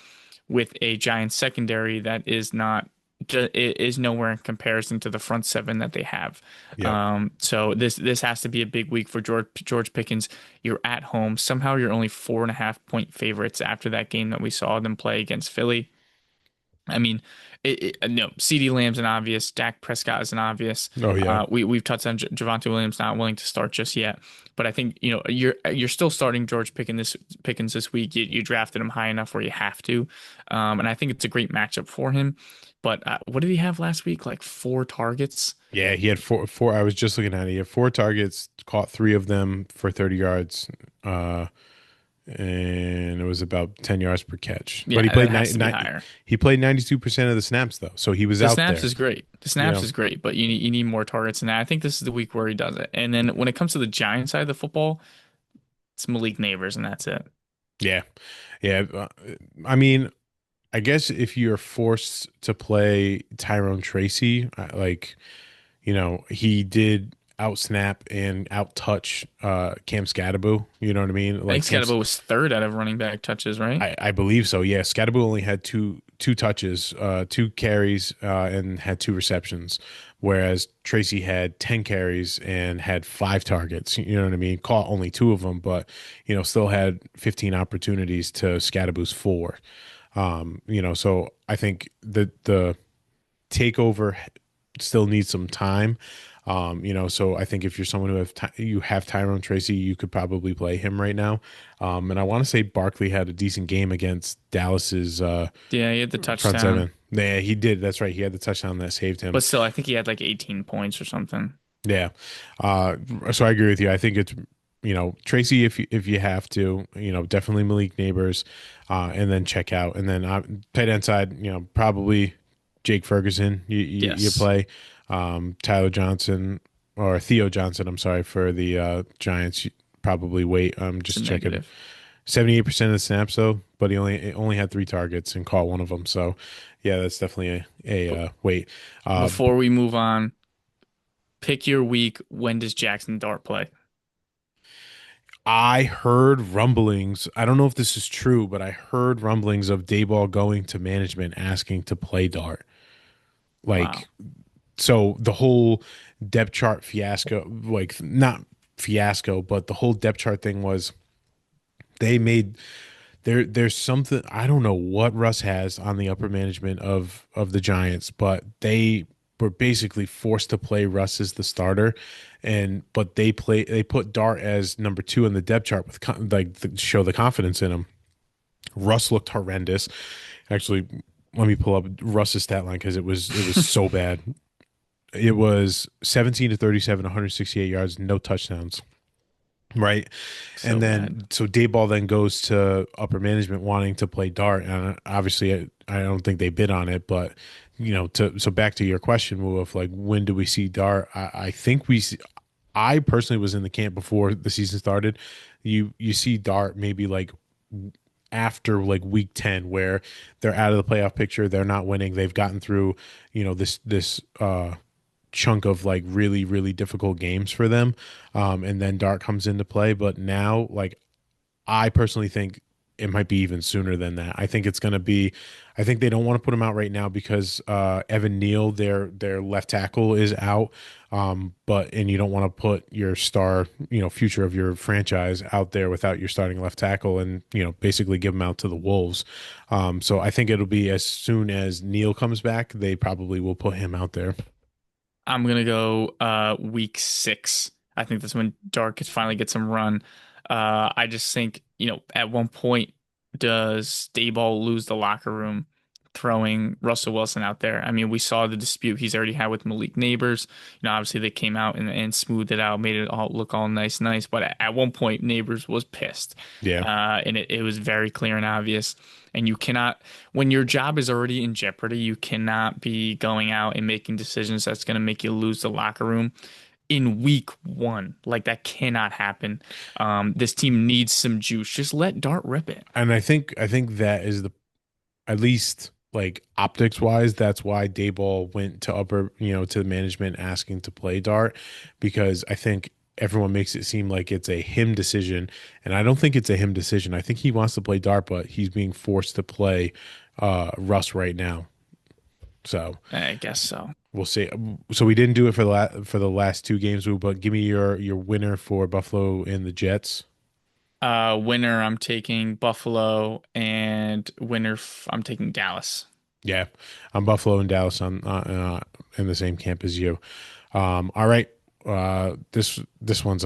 Speaker 2: with a Giants secondary that is nowhere in comparison to the front seven that they have.
Speaker 1: Yep.
Speaker 2: So this has to be a big week for George Pickens. You're at home. Somehow you're only 4.5 point favorites after that game that we saw them play against Philly. I mean, no, CeeDee Lamb's an obvious. Dak Prescott is an obvious.
Speaker 1: Oh yeah.
Speaker 2: We've touched on Javonte Williams not willing to start just yet, but I think you're still starting George Pickens this week. You drafted him high enough where you have to, and I think it's a great matchup for him. But what did he have last week? Like 4 targets.
Speaker 1: Yeah, he had four. I was just looking at it. He had 4 targets, caught three of them for 30 yards. Uh, and it was about 10 yards per catch. But
Speaker 2: Yeah, that has to be higher.
Speaker 1: he played 92% of the snaps though. So he was
Speaker 2: The
Speaker 1: out
Speaker 2: snaps
Speaker 1: there,
Speaker 2: is great. The
Speaker 1: you
Speaker 2: snaps
Speaker 1: know.
Speaker 2: is great, but you need more targets than that. I think this is the week where he does it. And then when it comes to the Giants side of the football, it's Malik Neighbors, and that's it.
Speaker 1: Yeah. Yeah. I mean, I guess if you're forced to play Tyrone Tracy, like, he did outsnap and out touch Cam Scatterbo. You know what I mean?
Speaker 2: I
Speaker 1: Like
Speaker 2: think Scotty was third out of running back touches, right?
Speaker 1: I believe so. Yeah, Scatterbo only had two touches, 2 carries, and had 2 receptions, whereas Tracy had 10 carries and had 5 targets. You know what I mean? Caught only 2 of them, but still had 15 opportunities to Scatterbo's 4. So I think the takeover still needs some time. So I think if you're someone you have Tyrone Tracy, you could probably play him right now. And I want to say Barkley had a decent game against Dallas's
Speaker 2: Yeah, he had the
Speaker 1: front
Speaker 2: touchdown,
Speaker 1: seven. Yeah, he did. That's right. He had the touchdown that saved him.
Speaker 2: but still, I think he had like 18 points or something.
Speaker 1: Yeah. Uh, so I agree with you. I think it's Tracy if you have to, definitely Malik Neighbors, and then check out, and then tight end side, probably Jake Ferguson. You
Speaker 2: Yes,
Speaker 1: play Tyler Johnson or Theo Johnson. I'm sorry for the Giants. Probably wait. I'm
Speaker 2: it's a
Speaker 1: just checking.
Speaker 2: negative.
Speaker 1: 78% of the snaps though, but he only had 3 targets and caught one of them. So yeah, that's definitely a
Speaker 2: But
Speaker 1: wait. Uh,
Speaker 2: before we move on, pick your week. When does Jackson Dart play?
Speaker 1: I heard rumblings. I don't know if this is true, but I heard rumblings of Dayball going to management asking to play Dart. Like,
Speaker 2: Wow.
Speaker 1: so the whole depth chart fiasco, like not fiasco, but the whole depth chart thing was they made there's something. I don't know what Russ has on the upper management of the Giants, but they were basically forced to play Russ as the starter, and but they put Dart as number two in the depth chart with show the confidence in him. Russ looked horrendous. Actually, let me pull up Russ's stat line because it was so bad. It was 17 to 37, 168 yards, no touchdowns. Right. And
Speaker 2: So bad.
Speaker 1: then so Dayball then goes to upper management wanting to play Dart. And obviously I don't think they bid on it, but so back to your question, Wu, of like when do we see Dart? I think we see, I personally was in the camp before the season started. You see Dart maybe like after like week 10 where they're out of the playoff picture, they're not winning, they've gotten through, this chunk of like really really difficult games for them, and then Dart comes into play. But now, like, I personally think it might be even sooner than that. I think it's going to be. I think they don't want to put him out right now because Evan Neal, their left tackle, is out. And you don't want to put your star, future of your franchise out there without your starting left tackle, and basically give him out to the Wolves. So I think it'll be as soon as Neal comes back, they probably will put him out there.
Speaker 2: I'm gonna go week 6. I think that's when Dark could finally get some run. I just think, at one point does Dayball lose the locker room throwing Russell Wilson out there? I mean, we saw the dispute he's already had with Malik Neighbors. Obviously they came out and smoothed it out, made it all look all nice. But at one point, Neighbors was pissed,
Speaker 1: Yeah.
Speaker 2: and it was very clear and obvious. And you cannot, when your job is already in jeopardy, you cannot be going out and making decisions that's going to make you lose the locker room in week 1. Like, that cannot happen. This team needs some juice. Just let Dart rip it.
Speaker 1: And I think that is the, at least like optics wise, that's why Dayball went to to the management asking to play Dart, because I think everyone makes it seem like it's a him decision, and I don't think it's a him decision. I think he wants to play Dart, but he's being forced to play Russ right now. So
Speaker 2: I guess so.
Speaker 1: we'll see. So we didn't do it for for the last two games, but give me your winner for Buffalo and the Jets.
Speaker 2: Winner, I'm taking Buffalo, and I'm taking Dallas.
Speaker 1: Yeah, I'm Buffalo and Dallas on in the same camp as you. All right. This one's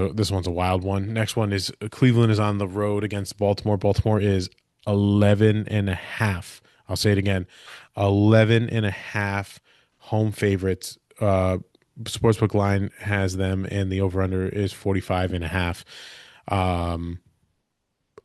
Speaker 1: a wild one. Next one is Cleveland is on the road against Baltimore. Baltimore is 11 and a half. I'll say it again. 11 and a half home favorites. Sportsbook line has them, and the over under is 45 and a half. Um,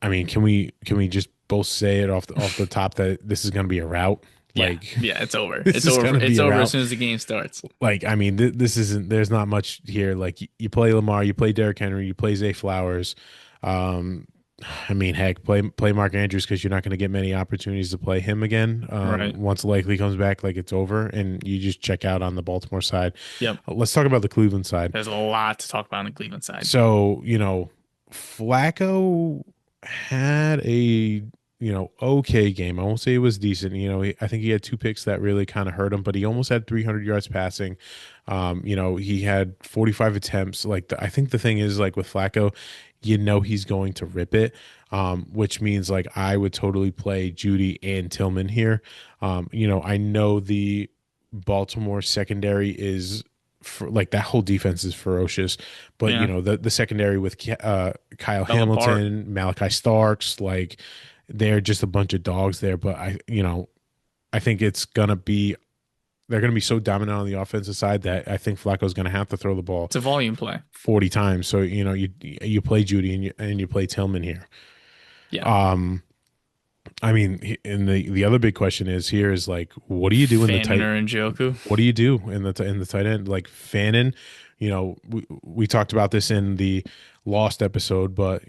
Speaker 1: I mean, can we just both say it off the top that this is going to be a rout?
Speaker 2: Yeah,
Speaker 1: Like,
Speaker 2: yeah, it's over.
Speaker 1: this
Speaker 2: It's
Speaker 1: is
Speaker 2: over.
Speaker 1: going to be
Speaker 2: It's
Speaker 1: a
Speaker 2: over as
Speaker 1: rout.
Speaker 2: soon as the game starts.
Speaker 1: Like, I mean, this isn't. There's not much here. Like, you play Lamar, you play Derrick Henry, you play Zay Flowers. Um, I mean, heck, play Mark Andrews, because you're not going to get many opportunities to play him again.
Speaker 2: Right.
Speaker 1: Once Likely comes back, like, it's over, and you just check out on the Baltimore side.
Speaker 2: Yep.
Speaker 1: Let's talk about the Cleveland side.
Speaker 2: There's a lot to talk about on the Cleveland side.
Speaker 1: So, Flacco had a, okay game. I won't say it was decent. I think he had two picks that really kind of hurt him, but he almost had 300 yards passing. He had 45 attempts. Like, I think the thing is, like, with Flacco, he's going to rip it, which means, like, I would totally play Judy and Tillman here. I know the Baltimore secondary is, like, that whole defense is ferocious, but
Speaker 2: Yeah.
Speaker 1: the secondary with Kyle
Speaker 2: Fell apart.
Speaker 1: Hamilton, Malachi Starks, like, they're just a bunch of dogs there. But I think they're gonna be so dominant on the offensive side that I think Flacco's gonna have to throw the ball
Speaker 2: It's a volume play.
Speaker 1: 40 times. So you play Judy and you play Tillman here.
Speaker 2: Yeah.
Speaker 1: Um, I mean, and the other big question is like, what do you do in the
Speaker 2: Fannin
Speaker 1: tight?
Speaker 2: or Njoku.
Speaker 1: What do you do in the tight end? Like Fannin, we talked about this in the Lost episode, but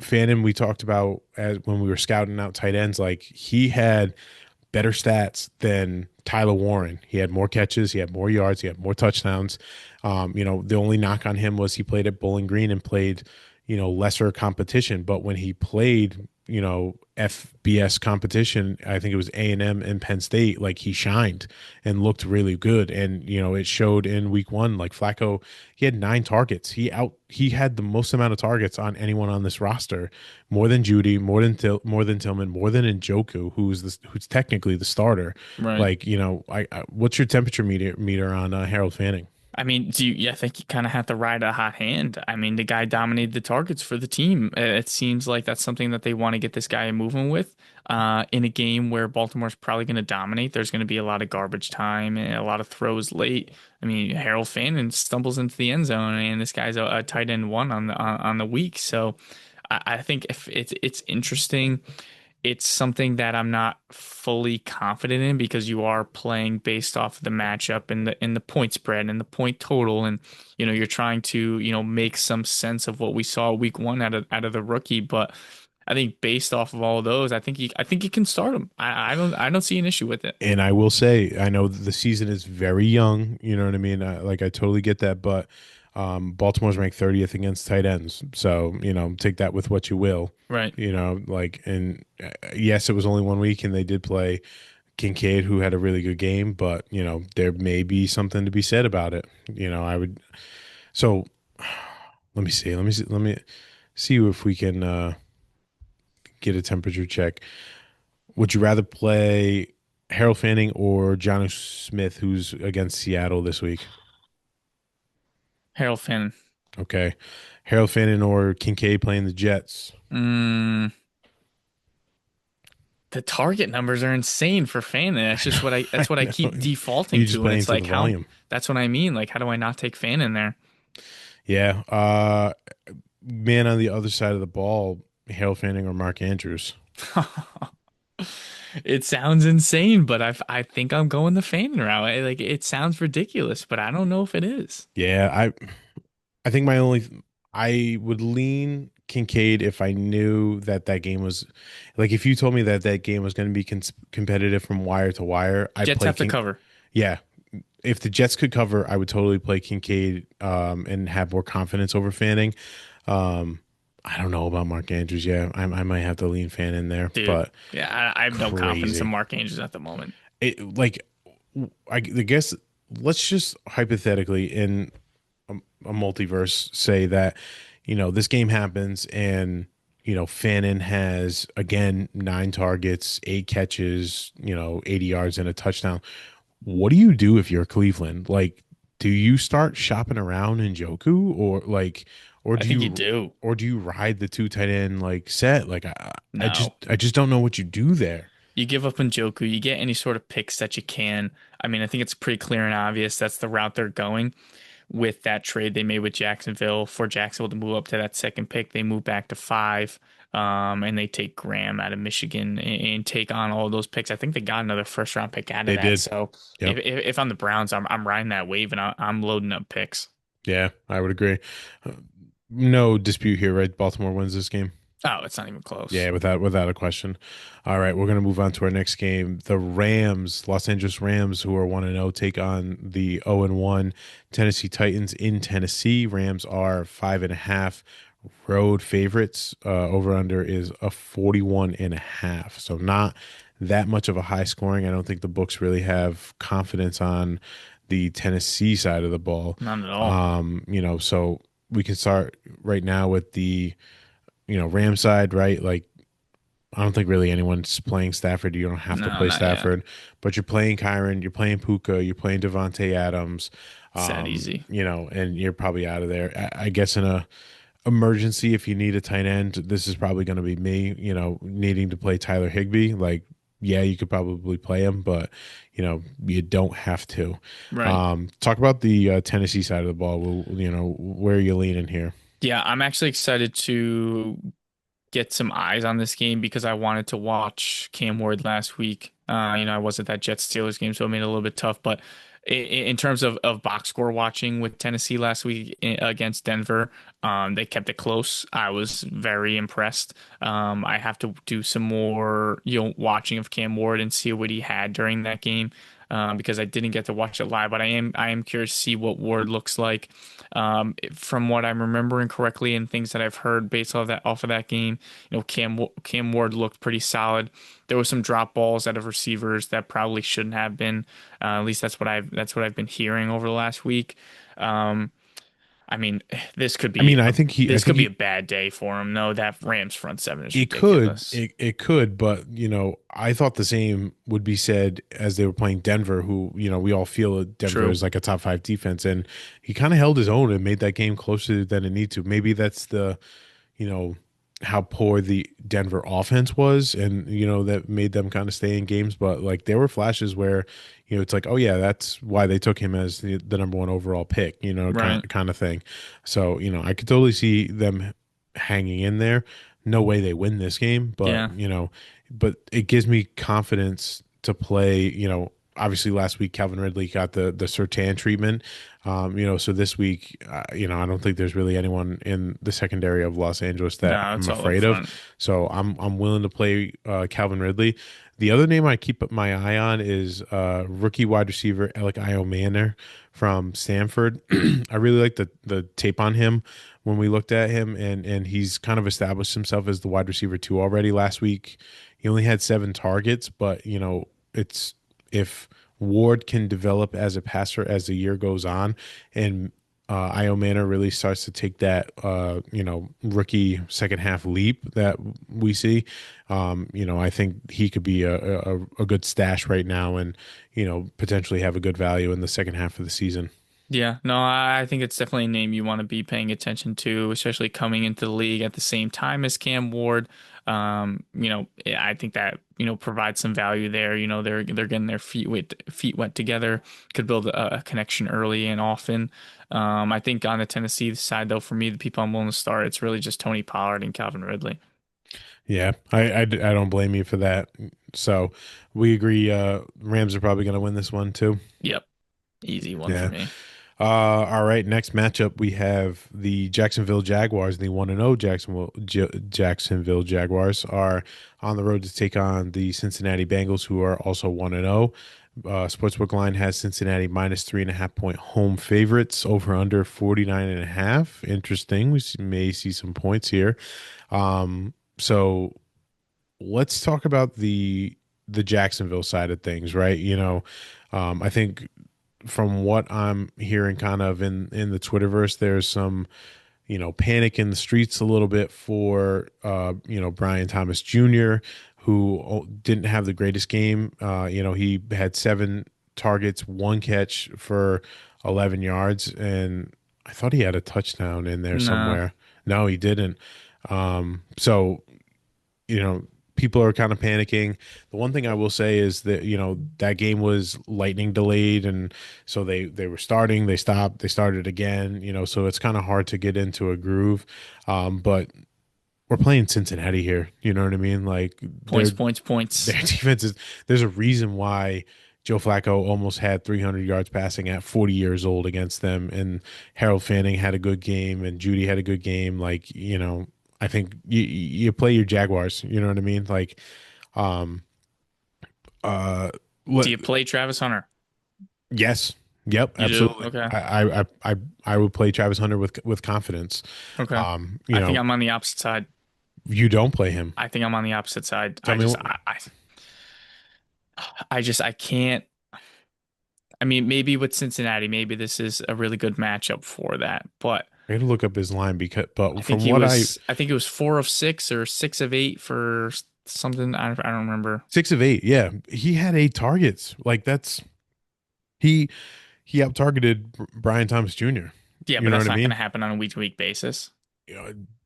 Speaker 1: Fannin, we talked about as when we were scouting out tight ends, like, he had better stats than Tyler Warren. He had more catches, he had more yards, he had more touchdowns. The only knock on him was he played at Bowling Green and played, lesser competition. But when he played, FBS competition, I think it was A&M and Penn State, like he shined and looked really good. And, it showed in week one, like Flacco, he had 9 targets. He had the most amount of targets on anyone on this roster, more than Judy, more than Tillman, more than Njoku, who's technically the starter.
Speaker 2: Right.
Speaker 1: Like, what's your temperature meter on Harold Fanning?
Speaker 2: I mean, I think you kind of have to ride a hot hand. I mean, the guy dominated the targets for the team. It seems like that's something that they want to get this guy moving with. In a game where Baltimore's probably going to dominate, there's going to be a lot of garbage time and a lot of throws late. I mean, Harold Fannin stumbles into the end zone, and this guy's a tight end one on the week. So I think if it's interesting. It's something that I'm not fully confident in because you are playing based off of the matchup and the point spread and the point total, and you're trying to make some sense of what we saw week one out of the rookie. But I think based off of all of those, I think you can start him. I don't see an issue with it.
Speaker 1: And I will say, I know the season is very young. You know what I mean? I totally get that, but Baltimore's ranked 30th against tight ends, so take that with what you will.
Speaker 2: Right.
Speaker 1: And yes, it was only 1 week, and they did play Kincaid, who had a really good game, but there may be something to be said about it. I would. So let me see. Let me see if we can get a temperature check. Would you rather play Harold Fanning or Jonnu Smith, who's against Seattle this week?
Speaker 2: Harold Finn.
Speaker 1: Okay. Harold Fanning or Kincaid playing the Jets?
Speaker 2: Mm, the target numbers are insane for Fannin. That's
Speaker 1: I
Speaker 2: just what I
Speaker 1: know.
Speaker 2: that's what I
Speaker 1: I know.
Speaker 2: keep defaulting
Speaker 1: You're just
Speaker 2: to, and
Speaker 1: playing
Speaker 2: it's
Speaker 1: to the
Speaker 2: like how
Speaker 1: volume.
Speaker 2: that's what I mean. Like, how do I not take Fannin there?
Speaker 1: Yeah. Man on the other side of the ball, Harold Fanning or Mark Andrews?
Speaker 2: It sounds insane, but I think I'm going the Fannin route. Like it sounds ridiculous, but I don't know if it is.
Speaker 1: Yeah, I think I would lean Kincaid if I knew that game was like if you told me that game was going to be competitive from wire to wire, I'd
Speaker 2: Jets
Speaker 1: play
Speaker 2: have to
Speaker 1: King.
Speaker 2: cover.
Speaker 1: Yeah, if the Jets could cover, I would totally play Kincaid and have more confidence over Fanning. Um, I don't know about Mark Andrews. Yeah, I might have to lean Fan in there,
Speaker 2: Dude,
Speaker 1: but
Speaker 2: yeah, I have no confidence in
Speaker 1: crazy.
Speaker 2: Mark Andrews at the moment.
Speaker 1: Like I guess let's just hypothetically in a multiverse say that this game happens and Fannin has again 9 targets, 8 catches, 80 yards and a touchdown. What do you do if you're Cleveland? Like, do you start shopping around in Joku or
Speaker 2: I
Speaker 1: do
Speaker 2: think you
Speaker 1: you
Speaker 2: do.
Speaker 1: ride the two tight end like set? Like
Speaker 2: No.
Speaker 1: I just don't know what you do there.
Speaker 2: You give up on Njoku, you get any sort of picks that you can. I mean, I think it's pretty clear and obvious that's the route they're going. With that trade they made with Jacksonville for Jacksonville to move up to that second pick. They move back to 5, and they take Graham out of Michigan and take on all those picks. I think they got another first round pick out of
Speaker 1: They
Speaker 2: that.
Speaker 1: did.
Speaker 2: So
Speaker 1: Yep.
Speaker 2: if I'm the Browns, I'm riding that wave and I'm loading up picks.
Speaker 1: Yeah, I would agree. Uh, No dispute here, right? Baltimore wins this game.
Speaker 2: Oh, it's not even close.
Speaker 1: Yeah, without a question. All right, we're gonna move on to our next game. The Rams, Los Angeles Rams, who are 1-0, take on the 0-1 Tennessee Titans in Tennessee. Rams are 5.5 road favorites. Over under is a 41.5. So not that much of a high scoring. I don't think the books really have confidence on the Tennessee side of the ball.
Speaker 2: Not at all.
Speaker 1: So we can start right now with the Ram side, right? Like, I don't think really anyone's playing Stafford. You don't have to
Speaker 2: No,
Speaker 1: play
Speaker 2: not yet.
Speaker 1: Stafford, but you're playing Kyron, you're playing Puka, you're playing Devontae Adams,
Speaker 2: It's that easy.
Speaker 1: and you're probably out of there. I guess in a emergency, if you need a tight end, this is probably going to be me, needing to play Tyler Higbee. Like, yeah, you could probably play him, but you don't have to.
Speaker 2: Right.
Speaker 1: Talk about the Tennessee side of the ball. Where are you leaning here?
Speaker 2: Yeah, I'm actually excited to get some eyes on this game because I wanted to watch Cam Ward last week. I was at that Jets Steelers game, so it made it a little bit tough. But in terms of box score watching with Tennessee last week against Denver, they kept it close. I was very impressed. I have to do some more, watching of Cam Ward and see what he had during that game. because I didn't get to watch it live, but I am curious to see what Ward looks like. From what I'm remembering correctly and things that I've heard based off of that game, Cam Ward looked pretty solid. There was some drop balls out of receivers that probably shouldn't have been. At least that's what I've been hearing over the last week. Um, I mean, this could
Speaker 1: I
Speaker 2: be
Speaker 1: mean,
Speaker 2: a
Speaker 1: I
Speaker 2: this
Speaker 1: think
Speaker 2: could be a
Speaker 1: he
Speaker 2: bad day for him. No, that Rams front seven is
Speaker 1: it could
Speaker 2: ridiculous.
Speaker 1: it could, but I thought the same would be said as they were playing Denver, who we all feel that Denver
Speaker 2: True.
Speaker 1: is like a top five defense, and he kind of held his own and made that game closer than it need to. Maybe that's the you know how poor the Denver offense was, and that made them kind of stay in games. But like there were flashes where it's like, oh yeah, that's why they took him as the number one overall pick,
Speaker 2: Right.
Speaker 1: kind of thing. So I could totally see them hanging in there. No way they win this game, but
Speaker 2: Yeah.
Speaker 1: but it gives me confidence to play. Obviously last week Calvin Ridley got the Surtain treatment. So this week, I don't think there's really anyone in the secondary of Los Angeles that
Speaker 2: No,
Speaker 1: I'm
Speaker 2: it's all up
Speaker 1: afraid of.
Speaker 2: front.
Speaker 1: So I'm willing to play Calvin Ridley. The other name I keep my eye on is rookie wide receiver Alec Manor from Stanford. I really like the tape on him when we looked at him, and he's kind of established himself as the wide receiver two already. Last week, he only had 7 targets, but it's if Ward can develop as a passer as the year goes on, and Manor really starts to take that rookie second half leap that we see. I think he could be a good stash right now, and potentially have a good value in the second half of the season.
Speaker 2: Yeah, no, I think it's definitely a name you want to be paying attention to, especially coming into the league at the same time as Cam Ward. I think that provides some value there. They're getting their feet wet together. Could build a connection early and often. I think on the Tennessee side, though, for me, the people I'm willing to start, it's really just Tony Pollard and Calvin Ridley.
Speaker 1: Yeah, I don't blame you for that. So we agree. Rams are probably going to win this one too.
Speaker 2: Yep, easy one for
Speaker 1: Yeah.
Speaker 2: me.
Speaker 1: All right. Next matchup, we have the Jacksonville Jaguars. The 1-0 Jacksonville Jaguars are on the road to take on the Cincinnati Bengals, who are also 1-0. Sportsbook line has Cincinnati minus 3.5 point home favorites, over under 49.5. Interesting. May see some points here. So let's talk about the Jacksonville side of things, right? I think from what I'm hearing kind of in the Twitterverse, there's some, panic in the streets a little bit for Brian Thomas Jr., who didn't have the greatest game. He had 7 targets, 1 catch for 11 yards, and I thought he had a touchdown in there
Speaker 2: Nah,
Speaker 1: somewhere. No, he didn't. So you know, people are kind of panicking. The one thing I will say is that, that game was lightning delayed, and so they were starting, they stopped, they started again, so it's kind of hard to get into a groove. But we're playing Cincinnati here, you know what I mean? Like
Speaker 2: points, points, points.
Speaker 1: their defense is there's a reason why Joe Flacco almost had 300 yards passing at 40 years old against them, and Harold Fanning had a good game, and Judy had a good game. Like, I think you play your Jaguars. You know what I mean? Like, um, uh,
Speaker 2: Do
Speaker 1: let,
Speaker 2: you play Travis Hunter?
Speaker 1: yes, yep,
Speaker 2: You do?
Speaker 1: absolutely.
Speaker 2: Okay.
Speaker 1: I would play Travis Hunter with confidence.
Speaker 2: Okay.
Speaker 1: Um, you
Speaker 2: I think
Speaker 1: know,
Speaker 2: I'm on the opposite side.
Speaker 1: you don't play him.
Speaker 2: I think I'm on the opposite side.
Speaker 1: Tell
Speaker 2: I
Speaker 1: me,
Speaker 2: just, I can't. I mean, maybe with Cincinnati, maybe this is a really good matchup for that. But
Speaker 1: I got to look up his line but from what
Speaker 2: I think it was 4 of 6 or 6 of 8 for something. I don't remember.
Speaker 1: 6 of 8, yeah, he had 8 targets. Like he he out targeted Brian Thomas Jr.
Speaker 2: Yeah,
Speaker 1: You
Speaker 2: but
Speaker 1: know
Speaker 2: that's
Speaker 1: what I
Speaker 2: not going to
Speaker 1: mean?
Speaker 2: happen on a week to week basis.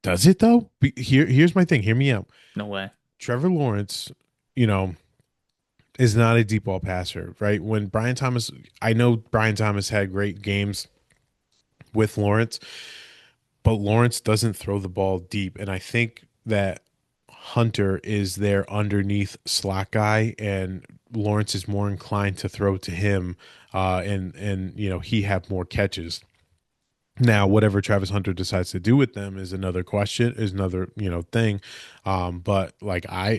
Speaker 1: Does it though? Here's my thing. Hear me out.
Speaker 2: No way.
Speaker 1: Trevor Lawrence, you know, is not a deep ball passer, right? When Brian Thomas, I know Brian Thomas had great games with Lawrence, but Lawrence doesn't throw the ball deep. And I think that Hunter is their underneath slot guy, and Lawrence is more inclined to throw to him, and he have more catches. Now, whatever Travis Hunter decides to do with them is another question, is another thing. But like I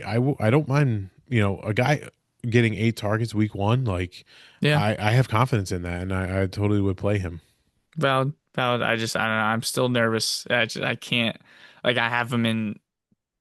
Speaker 1: don't mind a guy. getting 8 targets week one, like
Speaker 2: Yeah,
Speaker 1: I have confidence in that, and I totally would play him.
Speaker 2: valid, valid. I don't know. I'm still nervous. I can't. Like I have him in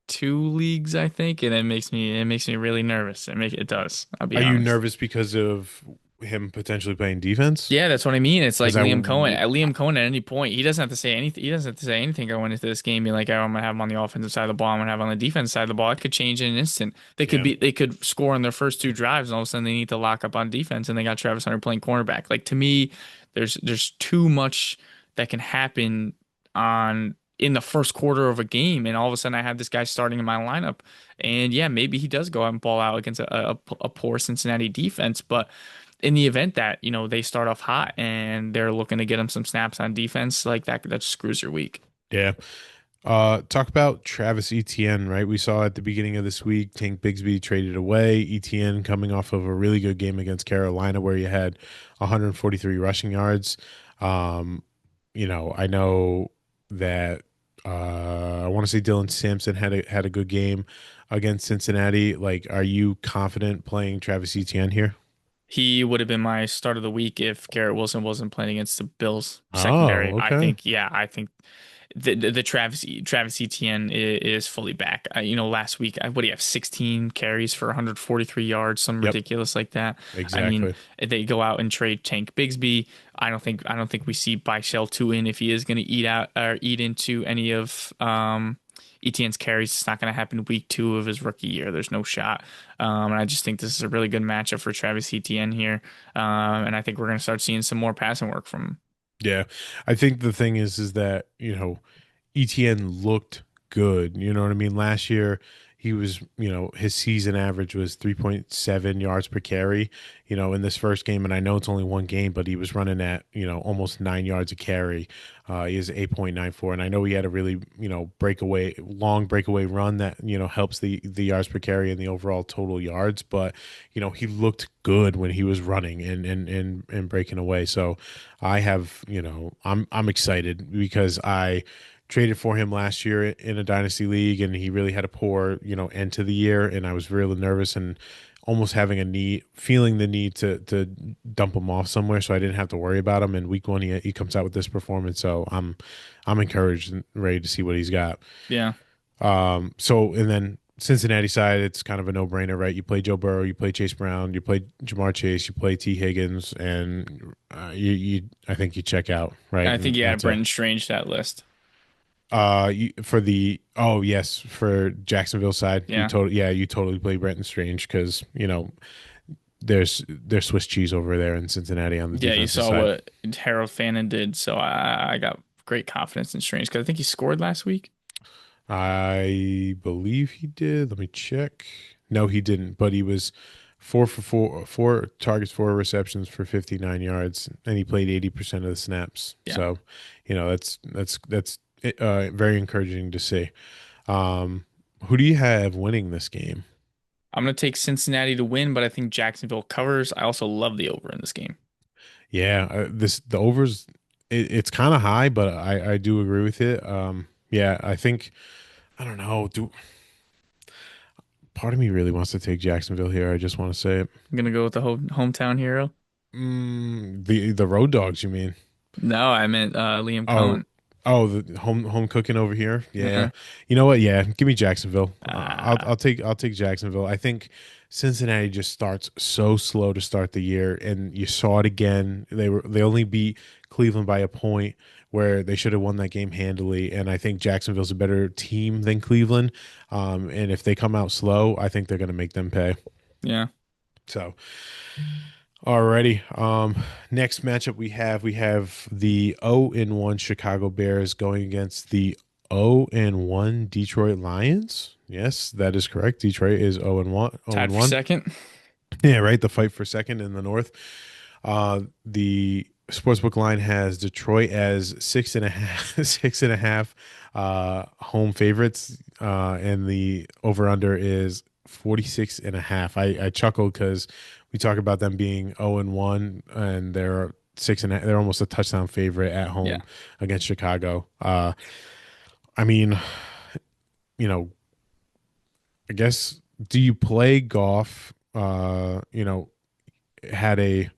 Speaker 2: two leagues, I think, and it makes me really nervous. It does. I'll be
Speaker 1: Are you
Speaker 2: honest.
Speaker 1: nervous because of him potentially playing defense?
Speaker 2: Yeah, that's what I mean. It's like
Speaker 1: Because I
Speaker 2: Liam Cohen. At Liam Cohen, at any point, he doesn't have to say anything. He doesn't have to say anything going into this game. Being like, oh, I'm gonna have him on the offensive side of the ball. I'm gonna have him on the defense side of the ball. It could change in an instant.
Speaker 1: yeah.
Speaker 2: They could score on their first two drives, and all of a sudden they need to lock up on defense, and they got Travis Hunter playing cornerback. Like to me, there's too much that can happen on in the first quarter of a game, and all of a sudden I have this guy starting in my lineup, and yeah, maybe he does go out and ball out against a poor Cincinnati defense, but in the event that, you know, they start off hot and they're looking to get him some snaps on defense, like that screws your week.
Speaker 1: Yeah. Talk about Travis Etienne, right? We saw at the beginning of this week, Tank Bigsby traded away. Etienne coming off of a really good game against Carolina where he had 143 rushing yards. Um, I know that I want to say Dylan Sampson had a good game against Cincinnati. Like, are you confident playing Travis Etienne here?
Speaker 2: He would have been my start of the week if Garrett Wilson wasn't playing against the Bills secondary.
Speaker 1: Oh, okay.
Speaker 2: I think the Travis Etienne is fully back. You know, last week, what do you have? 16 carries for 143 yards, some
Speaker 1: Yep,
Speaker 2: ridiculous like that. I mean,
Speaker 1: exactly.
Speaker 2: they go out and trade Tank Bigsby. I don't think we see Shell 2 in if he is going to eat out or eat into any of Etienne's carries. It's not going to happen week two of his rookie year. There's no shot. And I just think this is a really good matchup for Travis Etienne here. And I think we're going to start seeing some more passing work from him.
Speaker 1: Yeah. I think the thing is that, ETN looked good. You know what I mean? Last year, he was, his season average was 3.7 yards per carry, in this first game. And I know it's only one game, but he was running at, almost 9 yards a carry. He is 8.94. And I know he had a really, long breakaway run that, helps the yards per carry and the overall total yards. But, he looked good when he was running and breaking away. So I have, I'm excited because I traded for him last year in a dynasty league, and he really had a poor, end to the year, and I was really nervous and almost feeling the need to dump him off somewhere, so I didn't have to worry about him. And week one, he comes out with this performance, so I'm encouraged and ready to see what he's got.
Speaker 2: Yeah.
Speaker 1: So and then Cincinnati side, it's kind of a no brainer, right? You play Joe Burrow, you play Chase Brown, you play Jamar Chase, you play T Higgins, and I think you check out, right?
Speaker 2: I think
Speaker 1: And
Speaker 2: you add
Speaker 1: that's it.
Speaker 2: Brenton Strange to that list.
Speaker 1: For the oh yes, for Jacksonville side,
Speaker 2: Yeah.
Speaker 1: you totally play Brenton Strange because there's Swiss cheese over there in Cincinnati on the
Speaker 2: Yeah, you
Speaker 1: defensive
Speaker 2: saw
Speaker 1: side.
Speaker 2: what Harold Fannin did, so I got great confidence in Strange because I think he scored last week.
Speaker 1: I believe he did. Let me check. No, he didn't, but he was 4 for 4 targets, 4 receptions for 59 yards, and he played 80% of the snaps.
Speaker 2: Yeah.
Speaker 1: So, that's very encouraging to see. Um, who do you have winning this game?
Speaker 2: I'm going to take Cincinnati to win, but I think Jacksonville covers. I also love the over in this game.
Speaker 1: Yeah, the overs it's kind of high, but I do agree with it. Yeah, I think I don't know. Do part of me really wants to take Jacksonville here. I just want to say it.
Speaker 2: I'm going to go with the hometown hero.
Speaker 1: The road dogs, you mean?
Speaker 2: No, I meant Liam
Speaker 1: Oh,
Speaker 2: Cohen.
Speaker 1: oh, the home cooking over here. Yeah,
Speaker 2: Uh-huh.
Speaker 1: you know what? Yeah, give me Jacksonville.
Speaker 2: Uh,
Speaker 1: I'll take Jacksonville. I think Cincinnati just starts so slow to start the year, and you saw it again. They only beat Cleveland by a point where they should have won that game handily. And I think Jacksonville's a better team than Cleveland. And if they come out slow, I think they're going to make them pay.
Speaker 2: yeah.
Speaker 1: So. Alrighty. Next matchup we have the 0-1 Chicago Bears going against the 0-1 Detroit Lions. Yes, that is correct. Detroit is 0-1.
Speaker 2: Tied for
Speaker 1: 0-1.
Speaker 2: second.
Speaker 1: Yeah, right. The fight for second in the North. The sportsbook line has Detroit as 6.5, 6.5 home favorites, and the over under is 46.5. I chuckled because we talk about them being 0-1, and they're 6.5. They're almost a touchdown favorite at
Speaker 2: Yeah.
Speaker 1: home against Chicago. I mean, you know, I guess do you play golf? had a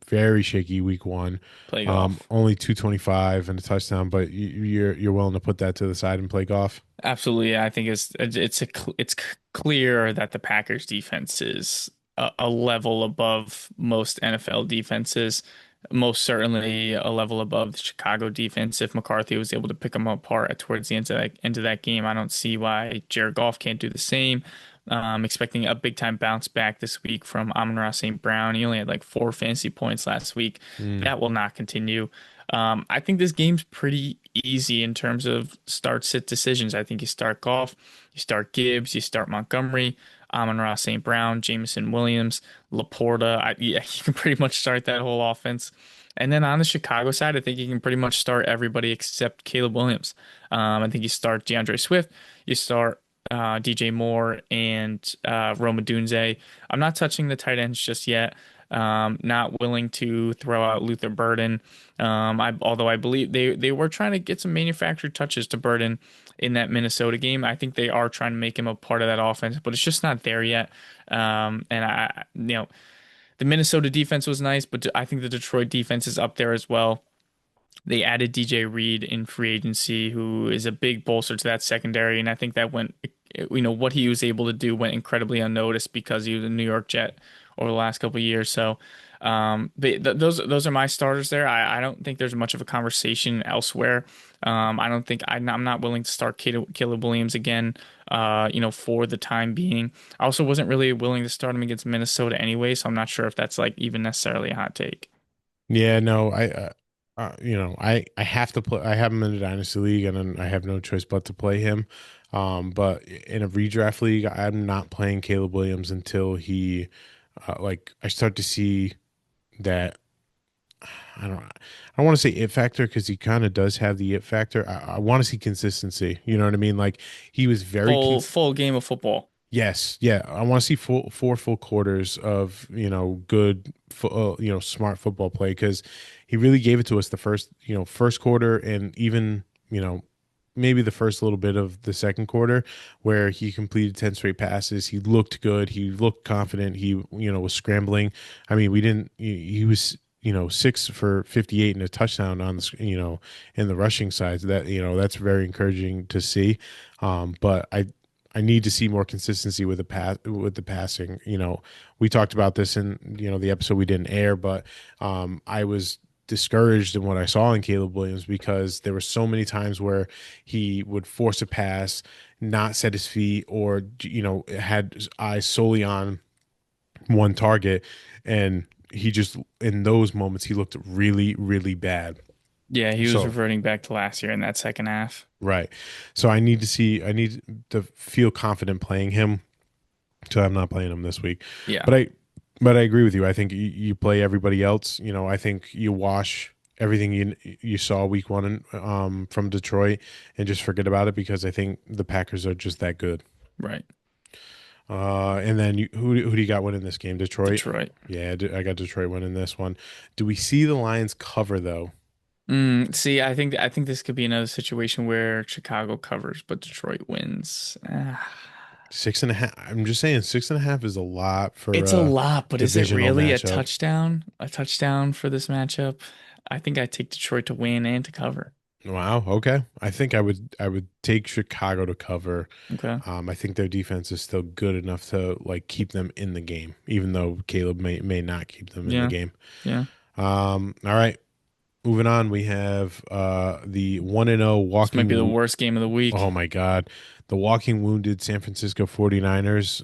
Speaker 1: very shaky week one.
Speaker 2: Play golf.
Speaker 1: Only 225 and a touchdown, but you're willing to put that to the side and play golf.
Speaker 2: Absolutely. I think it's clear that the Packers defense is a level above most NFL defenses. Most certainly a level above the Chicago defense. If McCarthy was able to pick them apart towards the end of that game, I don't see why Jared Goff can't do the same. Expecting a big time bounce back this week from Amon-Ra St. Brown. He only had like 4 fantasy points last week.
Speaker 1: Mm.
Speaker 2: That will not continue. I think this game's pretty easy in terms of start sit decisions. I think you start Goff, you start Gibbs, you start Montgomery, Amon-Ra St. Brown, Jameson Williams, Laporta. Yeah, you can pretty much start that whole offense. And then on the Chicago side, I think you can pretty much start everybody except Caleb Williams. I think you start DeAndre Swift, you start DJ Moore and Roma Dunze. I'm not touching the tight ends just yet. Not willing to throw out Luther Burden. Although I believe they were trying to get some manufactured touches to Burden in that Minnesota game. I think they are trying to make him a part of that offense, but it's just not there yet. And the Minnesota defense was nice, but I think the Detroit defense is up there as well. They added DJ Reed in free agency, who is a big bolster to that secondary, and I think that what he was able to do went incredibly unnoticed because he was a New York Jet over the last couple of years. So, those are my starters there. I don't think there's much of a conversation elsewhere. I don't think I'm not willing to start Caleb Williams again. For the time being. I also wasn't really willing to start him against Minnesota anyway, so I'm not sure if that's like even necessarily a hot take.
Speaker 1: Yeah, no, I have to play. I have him in a dynasty league, and then I have no choice but to play him. But in a redraft league, I'm not playing Caleb Williams until I start to see that. I don't want to say it factor because he kind of does have the it factor. I want to see consistency. You know what I mean? Like he was very
Speaker 2: Full game of football.
Speaker 1: Yes, yeah. I want to see four full quarters of good, smart football play because he really gave it to us the first quarter and even maybe the first little bit of the second quarter where he completed 10 straight passes. He looked good. He looked confident. He was scrambling. I mean, we didn't. He was 6 for 58 and a touchdown on in the rushing side. That's very encouraging to see. But I need to see more consistency with the passing. We talked about this in the episode we didn't air, but I was discouraged in what I saw in Caleb Williams because there were so many times where he would force a pass, not set his feet, or had his eyes solely on one target, and he just in those moments he looked really, really bad.
Speaker 2: Yeah, he was
Speaker 1: So
Speaker 2: reverting back to last year in that second half.
Speaker 1: right. So I need to feel confident playing him. So I'm not playing him this week.
Speaker 2: Yeah,
Speaker 1: But I agree with you. I think you play everybody else. I think you wash everything you saw week one from Detroit and just forget about it because I think the Packers are just that good.
Speaker 2: right.
Speaker 1: And then who do you got winning this game? Detroit.
Speaker 2: Detroit.
Speaker 1: Yeah, I got Detroit winning this one. Do we see the Lions cover though?
Speaker 2: See, I think this could be another situation where Chicago covers, but Detroit wins.
Speaker 1: 6.5. I'm just saying 6.5 is a lot for
Speaker 2: It's a
Speaker 1: a
Speaker 2: lot, but is it
Speaker 1: divisional
Speaker 2: really a
Speaker 1: matchup.
Speaker 2: touchdown? A touchdown for this matchup? I think I take Detroit to win and to cover.
Speaker 1: Wow. Okay. I think I would take Chicago to cover.
Speaker 2: Okay.
Speaker 1: I think their defense is still good enough to like keep them in the game, even though Caleb may not keep them in the
Speaker 2: Yeah.
Speaker 1: game.
Speaker 2: Yeah.
Speaker 1: All right. Moving on, we have the 1-0
Speaker 2: This might be the
Speaker 1: walking.
Speaker 2: worst game of the
Speaker 1: Oh
Speaker 2: week.
Speaker 1: my God. The walking wounded San Francisco 49ers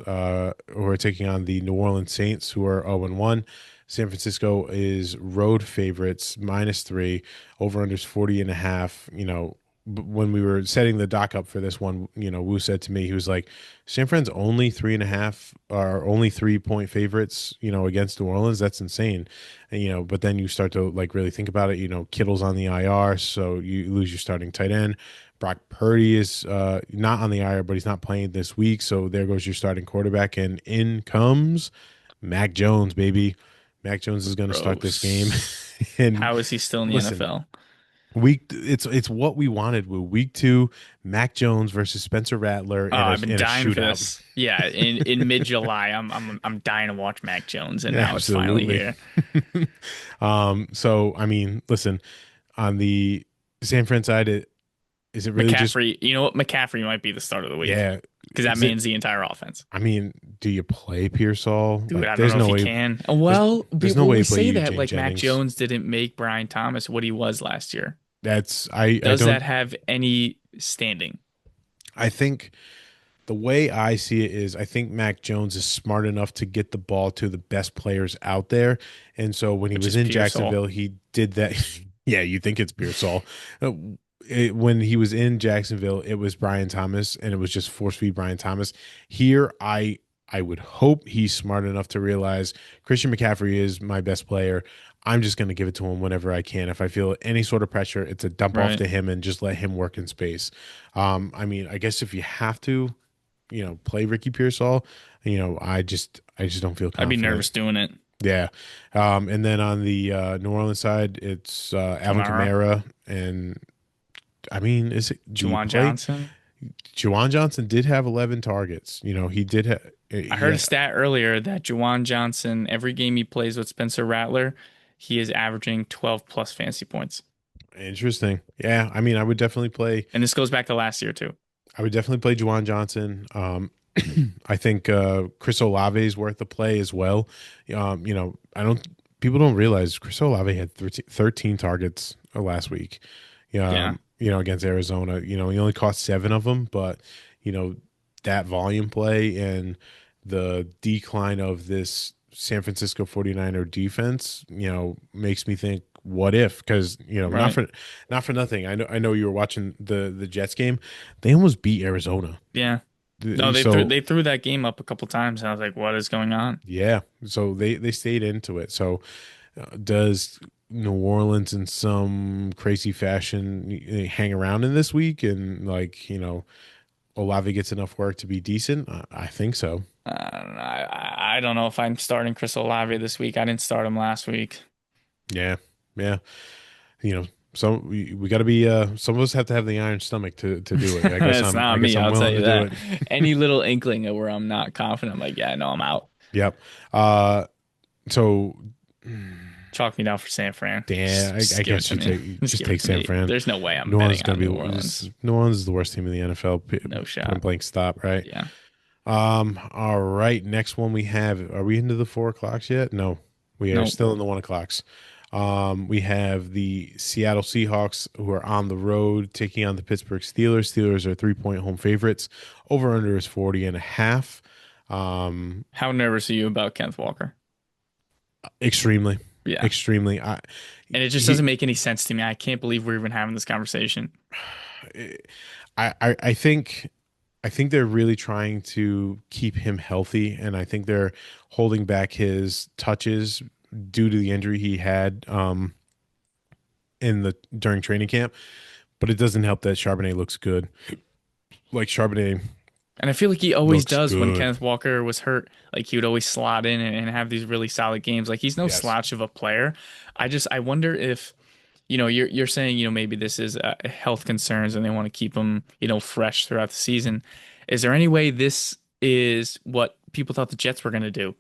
Speaker 1: who are taking on the New Orleans Saints, who are 0-1. San Francisco is road favorites, -3, over unders 40.5. When we were setting the doc up for this one, Wu said to me, he was like, San Fran's only 3.5 or only 3-point favorites, against New Orleans. That's insane. And, but then you start to like really think about it. Kittle's on the IR, so you lose your starting tight end. Brock Purdy is not on the IR, but he's not playing this week. So there goes your starting quarterback, and in comes Mac Jones, baby. Mac Jones is going to start this game.
Speaker 2: Gross.
Speaker 1: And
Speaker 2: How is he still in the
Speaker 1: listen,
Speaker 2: NFL?
Speaker 1: It's what we wanted with week 2, Mac Jones versus Spencer Rattler
Speaker 2: Oh,
Speaker 1: in
Speaker 2: I've been
Speaker 1: a
Speaker 2: dying for
Speaker 1: shootout.
Speaker 2: this. Yeah, in mid-July, I'm dying to watch Mac Jones, and now it's finally
Speaker 1: Absolutely.
Speaker 2: here.
Speaker 1: So I mean, listen, on the San Fran side, is it really just
Speaker 2: McCaffrey, you know what? McCaffrey might be the start of the week
Speaker 1: yeah?
Speaker 2: because that
Speaker 1: Is it?
Speaker 2: means the entire offense.
Speaker 1: I mean, do you play Pearsall?
Speaker 2: Dude,
Speaker 1: Like,
Speaker 2: I don't know if he can.
Speaker 1: there's
Speaker 2: Well,
Speaker 1: there's no
Speaker 2: well,
Speaker 1: way
Speaker 2: we
Speaker 1: you play
Speaker 2: say that
Speaker 1: Eugene
Speaker 2: like Mac
Speaker 1: Jennings.
Speaker 2: Jones didn't make Brian Thomas what he was last year.
Speaker 1: That's I
Speaker 2: Does
Speaker 1: don't
Speaker 2: that have any standing?
Speaker 1: I think the way I see it is I think Mac Jones is smart enough to get the ball to the best players out there. And so when he
Speaker 2: Which
Speaker 1: was
Speaker 2: is
Speaker 1: in
Speaker 2: Pearsall,
Speaker 1: Jacksonville, he did that. Yeah, you think it's Pearsall. Uh, when he was in Jacksonville, it was Brian Thomas and it was just force feed Brian Thomas. Here, I would hope he's smart enough to realize Christian McCaffrey is my best player. I'm just going to give it to him whenever I can. If I feel any sort of pressure, it's a dump off
Speaker 2: right?
Speaker 1: to him and just let him work in space. I mean, I guess if you have to, play Ricky Pearsall, I just don't feel
Speaker 2: I'd be
Speaker 1: confident.
Speaker 2: nervous doing it.
Speaker 1: Yeah. And then on the New Orleans side, it's Alvin
Speaker 2: Kamara,
Speaker 1: Kamara. And I mean, do you
Speaker 2: Juwan
Speaker 1: play?
Speaker 2: Johnson.
Speaker 1: Juwan Johnson did have 11 targets. He did have,
Speaker 2: I
Speaker 1: he
Speaker 2: heard a
Speaker 1: had,
Speaker 2: stat earlier that Juwan Johnson, every game he plays with Spencer Rattler, he is averaging 12 plus fantasy points.
Speaker 1: interesting. Yeah. I mean,
Speaker 2: And this goes back to last year too.
Speaker 1: I would definitely play Juwan Johnson. I think Chris Olave is worth the play as well. I don't, people don't realize Chris Olave had 13 targets last week.
Speaker 2: Yeah.
Speaker 1: Against Arizona. He only caught 7 of them, but you know that volume play and the decline of this San Francisco 49er defense, makes me think, what if? Because
Speaker 2: Right.
Speaker 1: not for nothing. I know you were watching the Jets game. They almost beat Arizona.
Speaker 2: Yeah. No, they threw
Speaker 1: So
Speaker 2: they threw that game up a couple times, and I was like, "What is going on?"
Speaker 1: yeah, so they stayed into it. So does New Orleans in some crazy fashion hang around in this week and Olave gets enough work to be decent? I think so.
Speaker 2: I don't know. I don't know if I'm starting Chris Olave this week. I didn't start him last week.
Speaker 1: Yeah, yeah. So we got to be. Some of us have to have the iron stomach to do it. I guess
Speaker 2: It's
Speaker 1: I'm.
Speaker 2: not
Speaker 1: I guess
Speaker 2: me,
Speaker 1: I'm
Speaker 2: I'll tell
Speaker 1: willing
Speaker 2: you
Speaker 1: to do
Speaker 2: that.
Speaker 1: it.
Speaker 2: Any little inkling of where I'm not confident, I'm like, yeah, no, I'm out.
Speaker 1: Yep. So
Speaker 2: Chalk me down for San Fran.
Speaker 1: damn,
Speaker 2: Just
Speaker 1: I
Speaker 2: give it
Speaker 1: guess
Speaker 2: to me.
Speaker 1: you
Speaker 2: Just
Speaker 1: just
Speaker 2: give it
Speaker 1: take
Speaker 2: to
Speaker 1: San
Speaker 2: me.
Speaker 1: Fran.
Speaker 2: There's no way I'm
Speaker 1: New Orleans is
Speaker 2: betting
Speaker 1: gonna
Speaker 2: on
Speaker 1: be
Speaker 2: New Orleans.
Speaker 1: New Orleans is the worst team in the NFL.
Speaker 2: No
Speaker 1: Point
Speaker 2: shot.
Speaker 1: blank stop. Right.
Speaker 2: Yeah.
Speaker 1: All right. Next one we have. Are we into the 4 o'clocks yet? No, we are
Speaker 2: Nope.
Speaker 1: still in the 1 o'clocks. We have the Seattle Seahawks who are on the road taking on the Pittsburgh Steelers. Steelers are 3-point home favorites. Over under is 40.5. Um,
Speaker 2: How nervous are you about Kenneth Walker?
Speaker 1: extremely,
Speaker 2: Yeah.
Speaker 1: extremely.
Speaker 2: And it just
Speaker 1: He,
Speaker 2: doesn't make any sense to me. I can't believe we're even having this conversation.
Speaker 1: I think. I think they're really trying to keep him healthy, and I think they're holding back his touches due to the injury he had in the during training camp. But it doesn't help that Charbonnet looks good. Like Charbonnet
Speaker 2: And I feel like he always
Speaker 1: looks
Speaker 2: does when
Speaker 1: good.
Speaker 2: Kenneth Walker was hurt. Like he would always slot in and have these really solid games. Like he's no
Speaker 1: Yes,
Speaker 2: slouch of a player. I wonder if, you're saying, maybe this is health concerns and they want to keep him, fresh throughout the season. Is there any way this is what people thought the Jets were going to do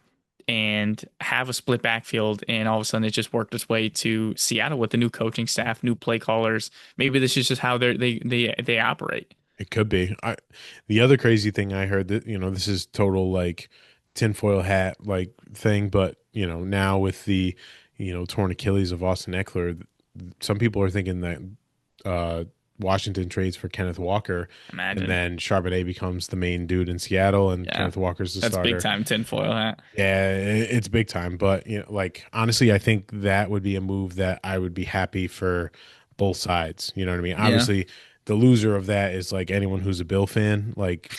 Speaker 2: and have a split backfield and all of a sudden it just worked its way to Seattle with the new coaching staff, new play callers. Maybe this is just how they operate.
Speaker 1: it could be. The other crazy thing I heard that this is total like tinfoil hat like thing, but now with the torn Achilles of Austin Eckler, some people are thinking that uh, Washington trades for Kenneth Walker, and
Speaker 2: Imagine.
Speaker 1: then Charbonnet becomes the main dude in Seattle, and
Speaker 2: Yeah.
Speaker 1: Kenneth Walker's the
Speaker 2: That's big
Speaker 1: starter.
Speaker 2: time tinfoil hat.
Speaker 1: Yeah, it's big time. But like honestly, I think that would be a move that I would be happy for both sides. You know what I mean?
Speaker 2: Yeah.
Speaker 1: Obviously, the loser of that is like anyone who's a Bill fan. Like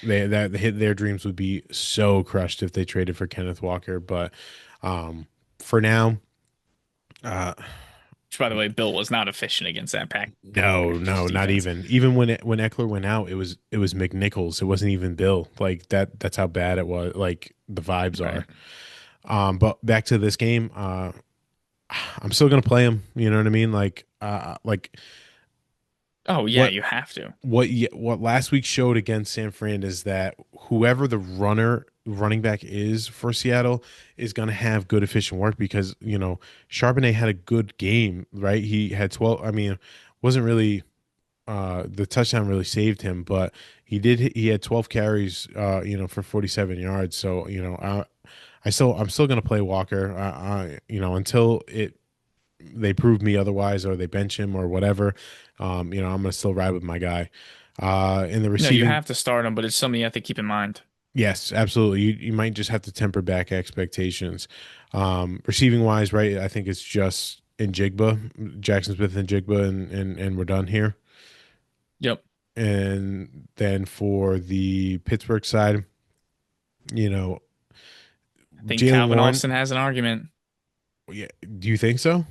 Speaker 1: their dreams would be so crushed if they traded for Kenneth Walker. But for now, uh,
Speaker 2: Which, by the way, Bill was not efficient against that Packers
Speaker 1: no, not
Speaker 2: defense.
Speaker 1: even when Eckler went out, it was McNichols. It wasn't even Bill. Like that's how bad it was. Like the vibes
Speaker 2: Right.
Speaker 1: are. But back to this game. I'm still gonna play him. You know what I mean? Like
Speaker 2: Oh yeah,
Speaker 1: what
Speaker 2: you have to.
Speaker 1: what last week showed against San Fran is that whoever the running back is for Seattle is going to have good efficient work because Charbonnet had a good game, right? He had 12. I mean, wasn't really the touchdown really saved him, but he had 12 carries for 47 yards. So I'm still going to play Walker. Until it they prove me otherwise or they bench him or whatever, I'm gonna still ride with my guy. In the
Speaker 2: No, you
Speaker 1: receiving,
Speaker 2: have to start him, but it's something you have to keep in mind.
Speaker 1: yes, absolutely. You might just have to temper back expectations. Receiving wise, right? I think it's just in Jigba, Jackson Smith and Jigba, and we're done here.
Speaker 2: Yep.
Speaker 1: And then for the Pittsburgh side, you know,
Speaker 2: I think
Speaker 1: Jalen
Speaker 2: Calvin
Speaker 1: Warren.
Speaker 2: Austin has an argument.
Speaker 1: Yeah, do you think so?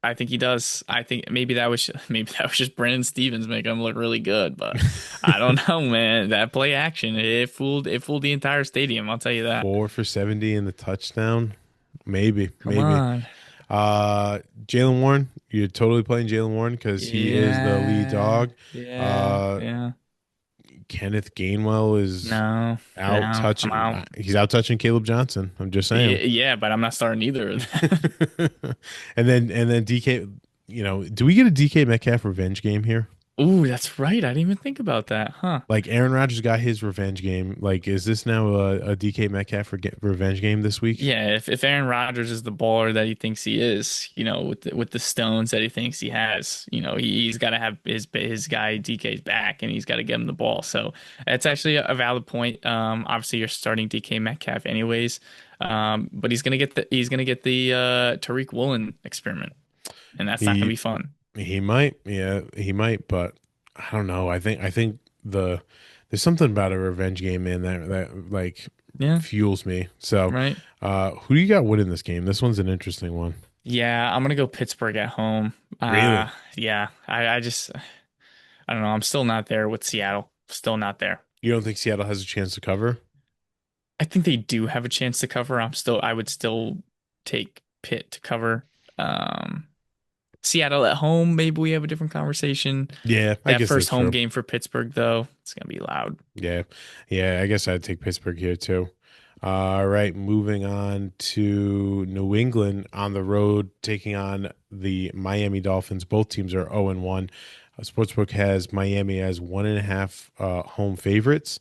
Speaker 2: I think he does. I think maybe that was just Brandon Stevens making him look really good, but I don't know, man. That play action, it fooled the entire stadium, I'll tell you that.
Speaker 1: 4 for 70 in the touchdown. Maybe,
Speaker 2: Come
Speaker 1: maybe.
Speaker 2: on.
Speaker 1: Jalen Warren, you're totally playing Jalen Warren because he is the lead
Speaker 2: Yeah.
Speaker 1: dog.
Speaker 2: Yeah.
Speaker 1: Uh,
Speaker 2: Yeah.
Speaker 1: Kenneth Gainwell is
Speaker 2: No.
Speaker 1: out
Speaker 2: No. I'm
Speaker 1: touching.
Speaker 2: out.
Speaker 1: He's out touching Caleb Johnson. I'm just saying.
Speaker 2: Yeah, but I'm not starting either of them.
Speaker 1: And then DK. Do we get a DK Metcalf revenge game here?
Speaker 2: Ooh, that's right. I didn't even think about that, huh?
Speaker 1: Like Aaron Rodgers got his revenge game. Like, is this now a DK Metcalf revenge game this week?
Speaker 2: Yeah, if Aaron Rodgers is the baller that he thinks he is, with the stones that he thinks he has, he's got to have his guy DK's back, and he's got to get him the ball. So that's actually a valid point. Obviously you're starting DK Metcalf anyways, but he's gonna get the Tariq Woolen experiment, and that's not gonna
Speaker 1: He
Speaker 2: be fun.
Speaker 1: He might, yeah, he might, but I don't know. I think there's something about a revenge game, man, that like
Speaker 2: Yeah,
Speaker 1: fuels me. So,
Speaker 2: right.
Speaker 1: who do you got winning this game? This one's an interesting one.
Speaker 2: Yeah, I'm gonna go Pittsburgh at home.
Speaker 1: Really?
Speaker 2: Yeah, I don't know. I'm still not there with Seattle. Still not there.
Speaker 1: You don't think Seattle has a chance to cover?
Speaker 2: I think they do have a chance to cover. I would still take Pitt to cover. Um, Seattle at home, maybe we have a different conversation.
Speaker 1: Yeah, I
Speaker 2: That
Speaker 1: guess
Speaker 2: first
Speaker 1: that's
Speaker 2: home
Speaker 1: true.
Speaker 2: game for Pittsburgh, though, it's gonna be loud.
Speaker 1: Yeah, yeah, I guess I'd take Pittsburgh here too. All right, moving on to New England on the road, taking on the Miami Dolphins. Both teams are 0-1. Sportsbook has Miami as 1.5 home favorites.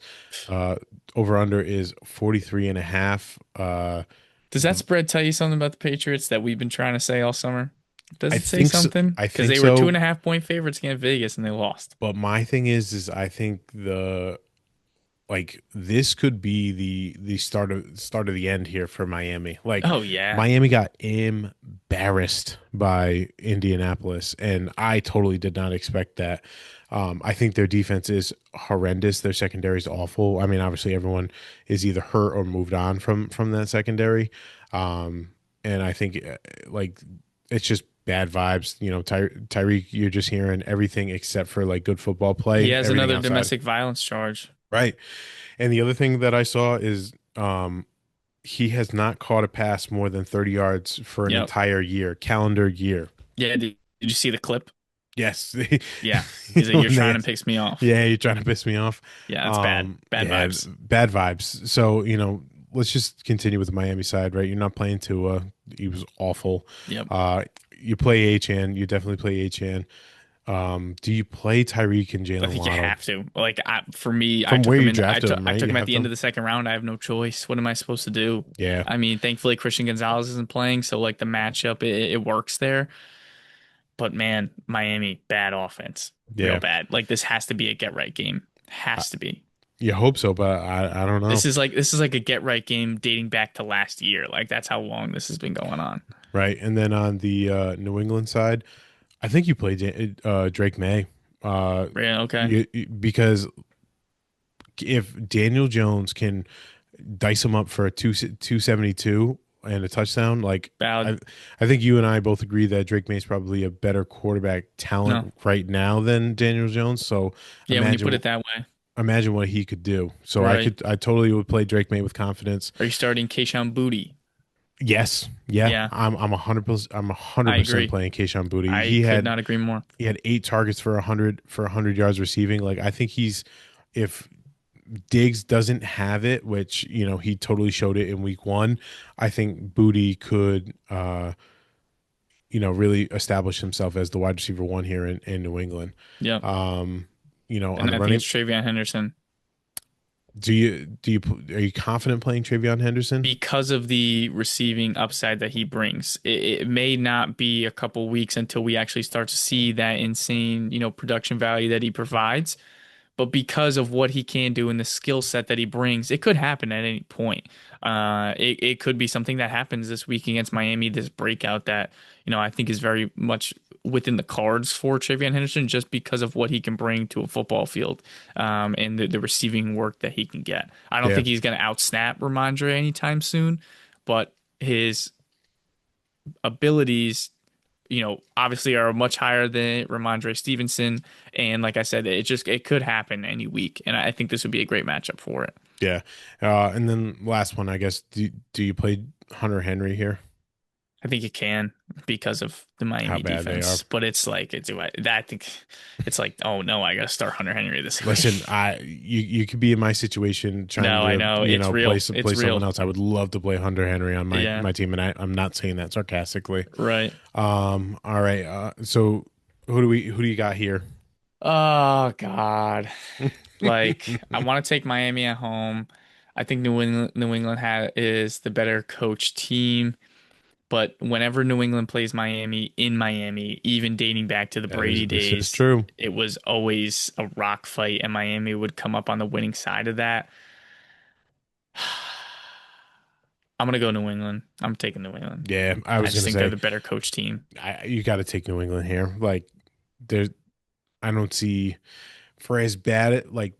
Speaker 1: Uh, Over under is 43.5.
Speaker 2: Does that spread tell you something about the Patriots that we've been trying to say all summer? Does
Speaker 1: I
Speaker 2: it say
Speaker 1: think so.
Speaker 2: something?
Speaker 1: I
Speaker 2: Because
Speaker 1: think
Speaker 2: they were two
Speaker 1: so.
Speaker 2: and a half point favorites against Vegas and they lost.
Speaker 1: But my thing is I think this could be the start of the end here for Miami. Like
Speaker 2: Oh yeah.
Speaker 1: Miami got embarrassed by Indianapolis, and I totally did not expect that. I think their defense is horrendous. Their secondary is awful. I mean, obviously everyone is either hurt or moved on from that secondary, and I think like it's just bad vibes. Tyreek, you're just hearing everything except for like good football
Speaker 2: He
Speaker 1: play.
Speaker 2: has
Speaker 1: Everything
Speaker 2: another
Speaker 1: outside,
Speaker 2: domestic violence charge.
Speaker 1: right? And the other thing that I saw is he has not caught a pass more than 30 yards for an
Speaker 2: Yep.
Speaker 1: entire year, calendar year.
Speaker 2: Yeah, did you see the clip?
Speaker 1: Yes.
Speaker 2: Yeah. He's like, you're
Speaker 1: When
Speaker 2: trying
Speaker 1: they-
Speaker 2: to piss me off.
Speaker 1: yeah, you're trying to piss me off.
Speaker 2: Yeah, that's bad. Bad
Speaker 1: Yeah,
Speaker 2: vibes.
Speaker 1: bad vibes. So, let's just continue with the Miami side, right? You're not playing Tua. He was awful.
Speaker 2: Yep.
Speaker 1: Uh, you play Achan. You definitely play Achan. Do you play Tyreek and
Speaker 2: I
Speaker 1: Jalen
Speaker 2: think you
Speaker 1: Waddle?
Speaker 2: have to. Like for me, I
Speaker 1: From
Speaker 2: took
Speaker 1: where
Speaker 2: him
Speaker 1: you
Speaker 2: in. I
Speaker 1: drafted
Speaker 2: took
Speaker 1: him,
Speaker 2: I
Speaker 1: right?
Speaker 2: took
Speaker 1: You
Speaker 2: him at
Speaker 1: have
Speaker 2: the end
Speaker 1: to.
Speaker 2: of the second round. I have no choice. What am I supposed to do?
Speaker 1: Yeah.
Speaker 2: I mean, thankfully Christian Gonzalez isn't playing, so like the matchup, it works there. But man, Miami, bad offense, real
Speaker 1: Yeah.
Speaker 2: bad. Like this has to be a get right game. Has to be.
Speaker 1: You hope so, but I don't know.
Speaker 2: This is like a get right game dating back to last year. Like that's how long this has been going on.
Speaker 1: Right. And then on the New England side, I think you play Drake May.
Speaker 2: Yeah, okay.
Speaker 1: Because if Daniel Jones can dice him up for a 272 and a touchdown, like
Speaker 2: Ballad.
Speaker 1: I think you and I both agree that Drake May is probably a better quarterback
Speaker 2: No.
Speaker 1: talent right now than Daniel Jones. So
Speaker 2: Yeah, when you put
Speaker 1: imagine
Speaker 2: it that way.
Speaker 1: imagine what he could do. So
Speaker 2: Right.
Speaker 1: I totally would play Drake May with confidence.
Speaker 2: Are you starting Keishawn Booty?
Speaker 1: Yes, yeah,
Speaker 2: Yeah,
Speaker 1: I'm 100%. I'm
Speaker 2: I
Speaker 1: 100%
Speaker 2: agree.
Speaker 1: playing Keyshawn Booty.
Speaker 2: I could not agree more.
Speaker 1: He had 8 targets for 100 yards receiving. Like I think he's if Diggs doesn't have it, which he totally showed it in week 1, I think Booty could really establish himself as the wide receiver 1 here in New England.
Speaker 2: Yep.
Speaker 1: Um, on
Speaker 2: And
Speaker 1: the
Speaker 2: I think
Speaker 1: running,
Speaker 2: it's Travion Henderson
Speaker 1: are you confident playing Travion Henderson?
Speaker 2: because of the receiving upside that he brings. It may not be a couple weeks until we actually start to see that insane, production value that he provides. But because of what he can do and the skill set that he brings, it could happen at any point. It could be something that happens this week against Miami, this breakout that, I think is very much within the cards for Travion Henderson just because of what he can bring to a football field and the receiving work that he can get. I don't
Speaker 1: Yeah,
Speaker 2: think he's going to outsnap Ramondre anytime soon, but his abilities obviously are much higher than Ramondre Stevenson. And like I said, it could happen any week. And I think this would be a great matchup for it.
Speaker 1: yeah. And then last one, I guess. Do you play Hunter Henry here?
Speaker 2: I think it can because of the
Speaker 1: How
Speaker 2: Miami
Speaker 1: bad they are.
Speaker 2: defense. But it's like, I think it's like, oh no, I got to start Hunter Henry this
Speaker 1: Listen,
Speaker 2: week.
Speaker 1: you could be in my situation trying
Speaker 2: No, I
Speaker 1: to
Speaker 2: know. It's real.
Speaker 1: play
Speaker 2: It's
Speaker 1: someone
Speaker 2: real.
Speaker 1: else. I would love to play Hunter Henry on
Speaker 2: Yeah.
Speaker 1: my team, and I'm not saying that sarcastically.
Speaker 2: Right.
Speaker 1: All right. So who do you got here?
Speaker 2: Oh God. Like I want to take Miami at home. I think New England is the better coach team. But whenever New England plays Miami in Miami, even dating back to the Brady
Speaker 1: This is
Speaker 2: days,
Speaker 1: true.
Speaker 2: it was always a rock fight, and Miami would come up on the winning side of that. I'm gonna go New England. I'm taking New England.
Speaker 1: Yeah, I
Speaker 2: I
Speaker 1: was
Speaker 2: just
Speaker 1: gonna
Speaker 2: think they're
Speaker 1: say
Speaker 2: the better coach team.
Speaker 1: you got to take New England here. Like there, I don't see for as bad like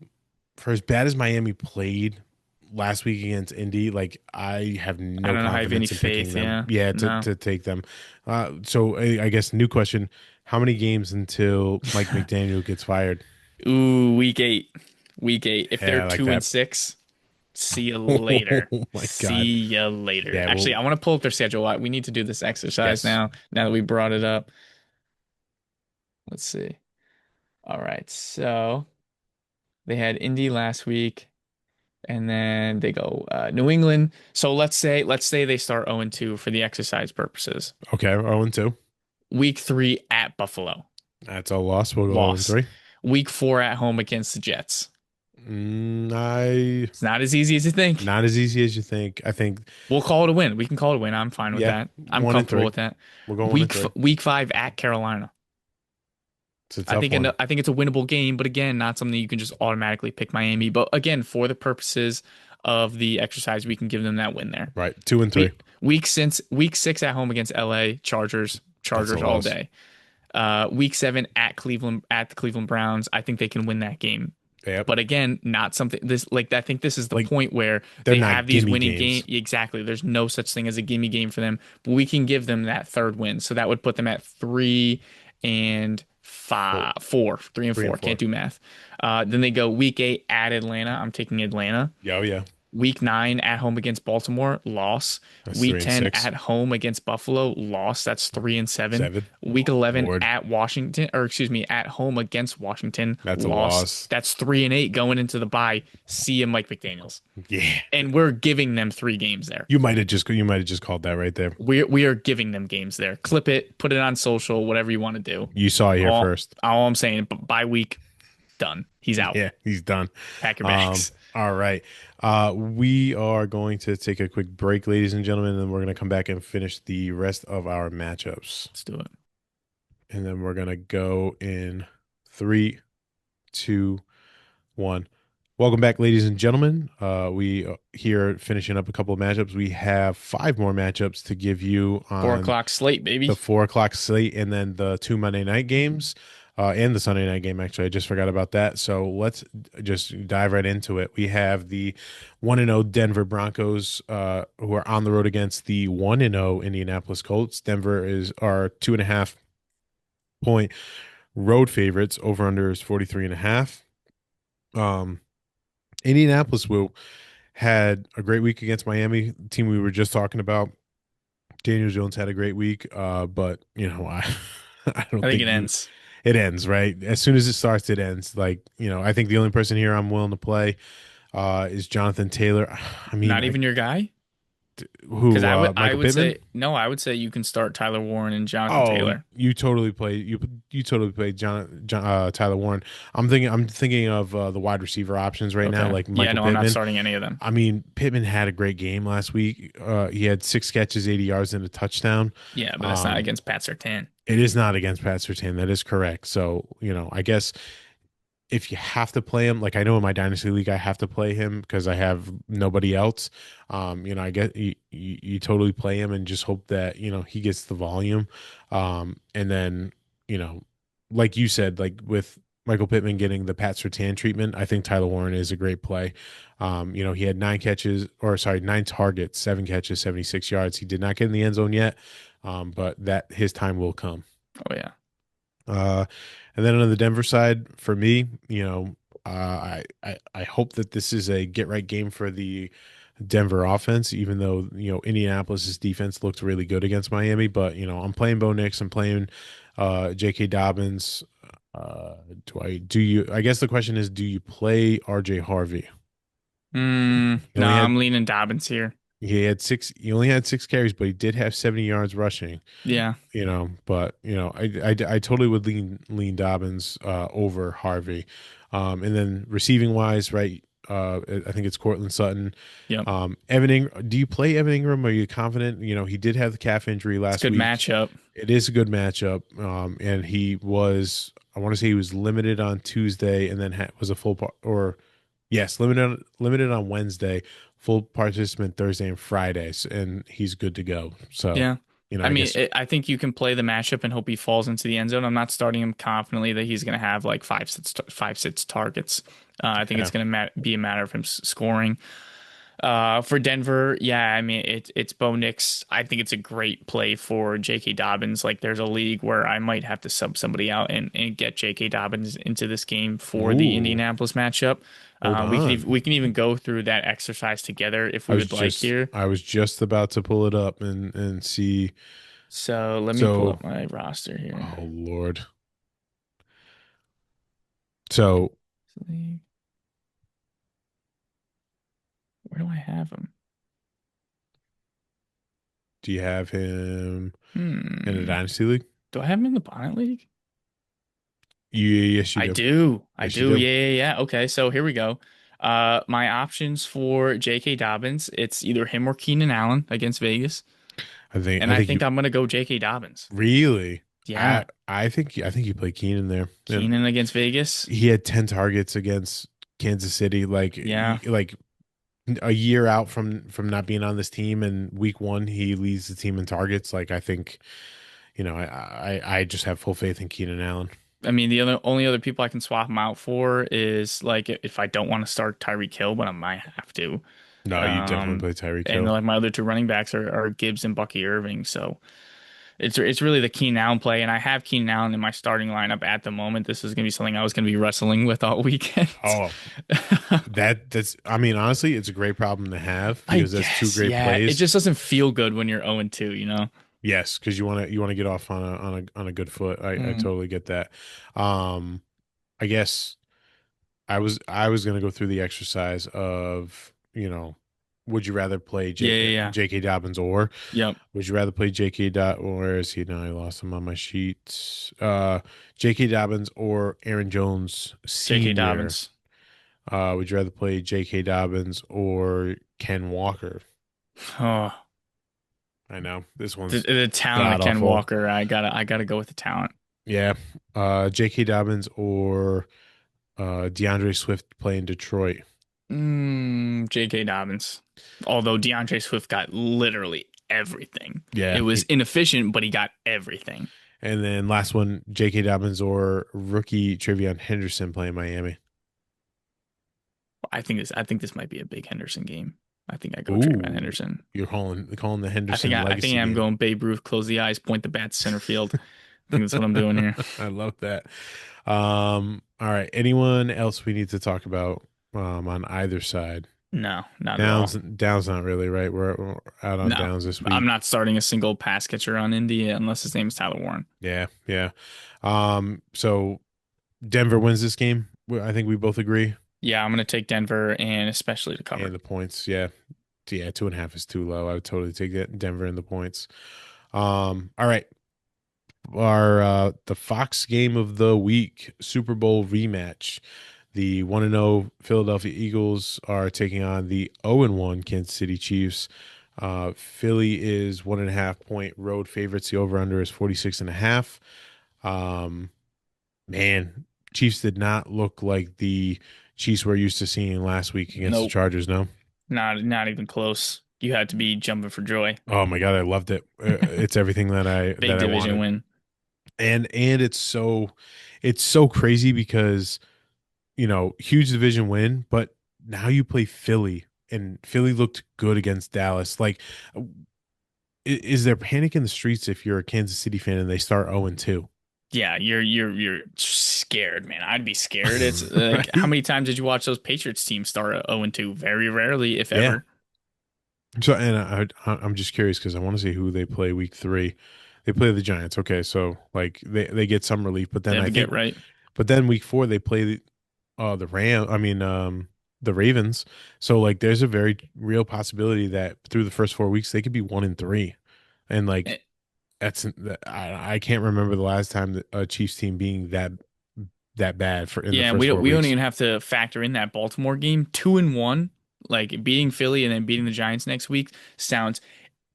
Speaker 1: for as bad as Miami played last week against Indy, like I have
Speaker 2: I
Speaker 1: no
Speaker 2: don't know how I have any
Speaker 1: confidence in picking
Speaker 2: faith.
Speaker 1: them.
Speaker 2: Yeah,
Speaker 1: Yeah,
Speaker 2: no.
Speaker 1: to take them. So I guess new question: how many games until Mike McDaniel gets fired?
Speaker 2: Ooh, week 8. Week 8. If they're
Speaker 1: Yeah, I like
Speaker 2: two and
Speaker 1: that.
Speaker 2: six, see you later.
Speaker 1: Oh my God.
Speaker 2: See you later.
Speaker 1: Yeah,
Speaker 2: Actually,
Speaker 1: well,
Speaker 2: I want to pull up their schedule. We need to do this exercise
Speaker 1: yes.
Speaker 2: now. Now that we brought it up. Let's see. All right. So they had Indy last week, and then they go New England. So let's say they start 0-2 for the exercise purposes.
Speaker 1: Okay, 0-2.
Speaker 2: Week 3 at Buffalo,
Speaker 1: That's a loss. We'll go
Speaker 2: loss.
Speaker 1: 0-3.
Speaker 2: Week 4 at home against the Jets.
Speaker 1: I
Speaker 2: It's not as easy as you think.
Speaker 1: Not as easy as you think. I think,
Speaker 2: We'll call it a win. We can call it a win. I'm fine with
Speaker 1: yeah,
Speaker 2: that. I'm
Speaker 1: one and
Speaker 2: comfortable
Speaker 1: three.
Speaker 2: with that.
Speaker 1: We're going 1-3.
Speaker 2: Week 5 at Carolina.
Speaker 1: It's a tough one.
Speaker 2: I think it's a winnable game, but again, not something you can just automatically pick Miami. But again, for the purposes of the exercise, we can give them that win there.
Speaker 1: Right, 2-3.
Speaker 2: Week 6 at home against LA Chargers,
Speaker 1: That's a
Speaker 2: Chargers all
Speaker 1: loss.
Speaker 2: day. Week 7 at Cleveland at the Cleveland Browns. I think they can win that game.
Speaker 1: Yep.
Speaker 2: But again, not something this like I think this is the
Speaker 1: Like
Speaker 2: point where
Speaker 1: they're
Speaker 2: they have
Speaker 1: not
Speaker 2: these
Speaker 1: gimme
Speaker 2: winning game
Speaker 1: games.
Speaker 2: exactly. There's no such thing as a gimme game for them, but we can give them that third win. So that would put them at 3 and 5,
Speaker 1: Four,
Speaker 2: 4, 3 and 4.
Speaker 1: 3-4.
Speaker 2: Can't do math. Then they go week 8 at Atlanta. I'm taking Atlanta.
Speaker 1: Yeah, oh yeah.
Speaker 2: Week 9 at home against Baltimore, loss.
Speaker 1: That's
Speaker 2: Week
Speaker 1: three and
Speaker 2: 10
Speaker 1: six.
Speaker 2: at home against Buffalo, loss. That's 3 and 7.
Speaker 1: 7.
Speaker 2: Week
Speaker 1: Oh,
Speaker 2: 11
Speaker 1: Lord.
Speaker 2: at Washington, or excuse me, at home against Washington,
Speaker 1: That's a
Speaker 2: loss.
Speaker 1: loss.
Speaker 2: That's 3 and 8 going into the bye. See you, Mike McDaniels.
Speaker 1: Yeah.
Speaker 2: And we're giving them 3 games there.
Speaker 1: You might have just called that right there.
Speaker 2: We are giving them games there. Clip it, put it on social, whatever you want to do.
Speaker 1: You saw it here first.
Speaker 2: All I'm saying, bye week, done. He's out.
Speaker 1: Yeah, he's done.
Speaker 2: Pack your bags.
Speaker 1: All right. We are going to take a quick break, ladies and gentlemen, and then we're going to come back and finish the rest of our matchups.
Speaker 2: Let's do it.
Speaker 1: And then we're going to go in 3, 2, 1. Welcome back, ladies and gentlemen. We here finishing up a couple of matchups. We have 5 more matchups to give you
Speaker 2: 4 o'clock slate, baby.
Speaker 1: the 4 o'clock slate, and then the 2 Monday night games, and the Sunday night game. Actually, I just forgot about that. So let's just dive right into it. We have the 1-0 Denver Broncos, who are on the road against the 1-0 Indianapolis Colts. Denver is our 2.5-point road favorites. Over under is 43.5. Indianapolis had a great week against Miami, the team we were just talking about. Daniel Jones had a great week, but I
Speaker 2: I
Speaker 1: don't
Speaker 2: think
Speaker 1: think
Speaker 2: it
Speaker 1: you.
Speaker 2: ends.
Speaker 1: It ends right as soon as it starts. It ends. Like I think the only person here I'm willing to play is Jonathan Taylor. I mean,
Speaker 2: Not even your guy? Because
Speaker 1: who
Speaker 2: I
Speaker 1: Michael
Speaker 2: would
Speaker 1: Pittman.
Speaker 2: say no, I would say you can start Tyler Warren and Jonathan
Speaker 1: Oh,
Speaker 2: Taylor.
Speaker 1: you totally play Tyler Warren. I'm thinking of the wide receiver options right now,
Speaker 2: Okay.
Speaker 1: like
Speaker 2: Yeah,
Speaker 1: Michael
Speaker 2: no, I'm not
Speaker 1: Pittman.
Speaker 2: starting any of them.
Speaker 1: I mean, Pittman had a great game last week. He had 6 catches, 80 yards, and a touchdown.
Speaker 2: Yeah, but that's not
Speaker 1: Um,
Speaker 2: against Pat Surtain.
Speaker 1: it is not against Pat Surtain. That is correct. So, I guess if you have to play him, like I know in my dynasty league, I have to play him because I have nobody else. I get you totally play him and just hope that he gets the volume. And then you know, like you said, like with Michael Pittman getting the Pat Surtain treatment, I think Tyler Warren is a great play. He had 9 catches, or sorry, 9 targets, 7 catches, 76 yards. He did not get in the end zone yet, but that his time will come.
Speaker 2: Oh yeah.
Speaker 1: Uh, and then on the Denver side, for me, I hope that this is a get right game for the Denver offense, even though Indianapolis's defense looked really good against Miami. But I'm playing Bo Nix, I'm playing J.K. Dobbins. I guess the question is, do you play R.J. Harvey? He only
Speaker 2: Nah,
Speaker 1: had
Speaker 2: I'm leaning Dobbins here.
Speaker 1: he only had 6 carries, but he did have 70 yards rushing.
Speaker 2: Yeah.
Speaker 1: But I totally would lean Dobbins over Harvey. And then receiving wise, right? I think it's Cortland Sutton.
Speaker 2: Yep.
Speaker 1: Do you play Evan Ingram? Are you confident? He did have the calf injury
Speaker 2: It's a
Speaker 1: last
Speaker 2: good
Speaker 1: week.
Speaker 2: matchup.
Speaker 1: It is a good matchup. And I want to say he was limited on Tuesday, and then was a or yes, limited on Wednesday, full participant Thursday and Fridays, and he's good to go. So,
Speaker 2: Yeah. I
Speaker 1: I
Speaker 2: mean,
Speaker 1: guess.
Speaker 2: I think you can play the matchup and hope he falls into the end zone. I'm not starting him confidently that he's going to have like five, six targets. I think
Speaker 1: Yeah.
Speaker 2: it's going to be a matter of him scoring. For Denver, yeah, I mean it's Bo Nix. I think it's a great play for J.K. Dobbins. Like there's a league where I might have to sub somebody out and get J.K. Dobbins into this game for the
Speaker 1: Ooh,
Speaker 2: Indianapolis matchup.
Speaker 1: hold on.
Speaker 2: We can even go through that exercise together if
Speaker 1: I
Speaker 2: we
Speaker 1: was
Speaker 2: would like
Speaker 1: just
Speaker 2: here.
Speaker 1: I was just about to pull it up and see.
Speaker 2: So let me pull
Speaker 1: So,
Speaker 2: up my roster here.
Speaker 1: oh Lord. So,
Speaker 2: Where do I have him?
Speaker 1: do you have him in a
Speaker 2: Hmm.
Speaker 1: dynasty league?
Speaker 2: Do I have him in the Bonnet League?
Speaker 1: Yes, you
Speaker 2: I
Speaker 1: do.
Speaker 2: do. I
Speaker 1: Yes, you
Speaker 2: do.
Speaker 1: do.
Speaker 2: Yeah. Okay, so here we go. My options for J.K. Dobbins, it's either him or Keenan Allen against Vegas.
Speaker 1: I think
Speaker 2: And
Speaker 1: I
Speaker 2: I
Speaker 1: think
Speaker 2: think
Speaker 1: you
Speaker 2: I'm gonna go J.K. Dobbins.
Speaker 1: really.
Speaker 2: Yeah.
Speaker 1: I think you play Keenan there, and
Speaker 2: Keenan against Vegas.
Speaker 1: he had 10 targets against Kansas City.
Speaker 2: Yeah.
Speaker 1: Like a year out from not being on this team, and week one he leads the team in targets. Like I think I just have full faith in Keenan Allen.
Speaker 2: I mean, the only other people I can swap him out for is like if I don't want to start Tyreek Hill, but I might have to.
Speaker 1: No, you definitely
Speaker 2: Um,
Speaker 1: play Tyreek
Speaker 2: and
Speaker 1: Hill.
Speaker 2: like my other two running backs are Gibbs and Bucky Irving. So it's really the Keenan Allen play, and I have Keenan Allen in my starting lineup at the moment. This is gonna be something I was gonna be wrestling with all weekend.
Speaker 1: Oh, that's I mean, honestly, it's a great problem to have
Speaker 2: I
Speaker 1: because that's two
Speaker 2: guess,
Speaker 1: great
Speaker 2: yeah. It
Speaker 1: plays.
Speaker 2: just doesn't feel good when you're 0 2, you know?
Speaker 1: Yes, because you want to get off on a good foot. I
Speaker 2: Mm.
Speaker 1: totally get that. Um, I guess I was gonna go through the exercise of would you rather play
Speaker 2: Yeah, yeah, yeah.
Speaker 1: J.K. Dobbins, or
Speaker 2: Yep.
Speaker 1: would you rather play J.K. Where is he now? I lost him on my sheet. J.K. Dobbins or Aaron Jones
Speaker 2: J.K.
Speaker 1: Senior.
Speaker 2: Dobbins.
Speaker 1: Would you rather play J.K. Dobbins or Ken Walker?
Speaker 2: Oh,
Speaker 1: I know this
Speaker 2: the,
Speaker 1: one's
Speaker 2: the talent of
Speaker 1: god
Speaker 2: Ken
Speaker 1: awful.
Speaker 2: Walker. I gotta go with the talent.
Speaker 1: Yeah. J.K. Dobbins or DeAndre Swift playing Detroit.
Speaker 2: J.K. Dobbins. Although DeAndre Swift got literally everything.
Speaker 1: Yeah.
Speaker 2: It was inefficient, but he got everything.
Speaker 1: And then last one, J.K. Dobbins or rookie Travion Henderson playing Miami.
Speaker 2: I think this might be a big Henderson game. I think I go Trayvon
Speaker 1: Ooh,
Speaker 2: Henderson.
Speaker 1: you're calling the
Speaker 2: I think
Speaker 1: Henderson
Speaker 2: I, I think
Speaker 1: legacy
Speaker 2: I'm
Speaker 1: game.
Speaker 2: going Babe Ruth, close the eyes, point the bat to center field. I think that's what I'm doing here.
Speaker 1: I love that. All right. Anyone else we need to talk about on either side?
Speaker 2: No, not at all.
Speaker 1: Downs not really right. We're out on
Speaker 2: No,
Speaker 1: Downs this
Speaker 2: I'm
Speaker 1: week.
Speaker 2: not starting a single pass catcher on Indy unless his name is Tyler Warren.
Speaker 1: Yeah, yeah. So Denver wins this game. I think we both agree.
Speaker 2: Yeah, I'm gonna take Denver and especially to cover.
Speaker 1: And the points, yeah. Yeah, 2.5 is too low. I would totally take that Denver in the points. All right. Our the Fox game of the week, Super Bowl rematch. The 1-0 Philadelphia Eagles are taking on the 0-1 Kansas City Chiefs. Philly is 1.5 point road favorites. The over-under is 46.5. Um, man, Chiefs did not look like the Chiefs we're used to seeing last week against the
Speaker 2: Nope,
Speaker 1: Chargers, no?
Speaker 2: not even close. You had to be jumping for joy.
Speaker 1: Oh my God, I loved it. It's everything
Speaker 2: Big
Speaker 1: that I
Speaker 2: division
Speaker 1: wanted.
Speaker 2: win.
Speaker 1: And it's so crazy because huge division win, but now you play Philly, and Philly looked good against Dallas. Like, is there panic in the streets if you're a Kansas City fan and they start 0-2?
Speaker 2: Yeah, you're scared, man. I'd be scared. It's like how
Speaker 1: Right?
Speaker 2: many times did you watch those Patriots teams start 0-2? Very rarely, if
Speaker 1: Yeah.
Speaker 2: ever.
Speaker 1: So, and I'm just curious because I want to see who they play week 3. They play the Giants. Okay, so like they get some relief, but
Speaker 2: They
Speaker 1: then
Speaker 2: have
Speaker 1: I
Speaker 2: to
Speaker 1: think,
Speaker 2: get right.
Speaker 1: but then week 4 they play the Ram. I mean, the Ravens. So like, there's a very real possibility that through the first 4 weeks they could be 1-3, and like
Speaker 2: Eh,
Speaker 1: that's I can't remember the last time that a Chiefs team being that bad for in the
Speaker 2: Yeah,
Speaker 1: first four
Speaker 2: we don't
Speaker 1: weeks.
Speaker 2: even have to factor in that Baltimore game. 2-1, like beating Philly and then beating the Giants next week sounds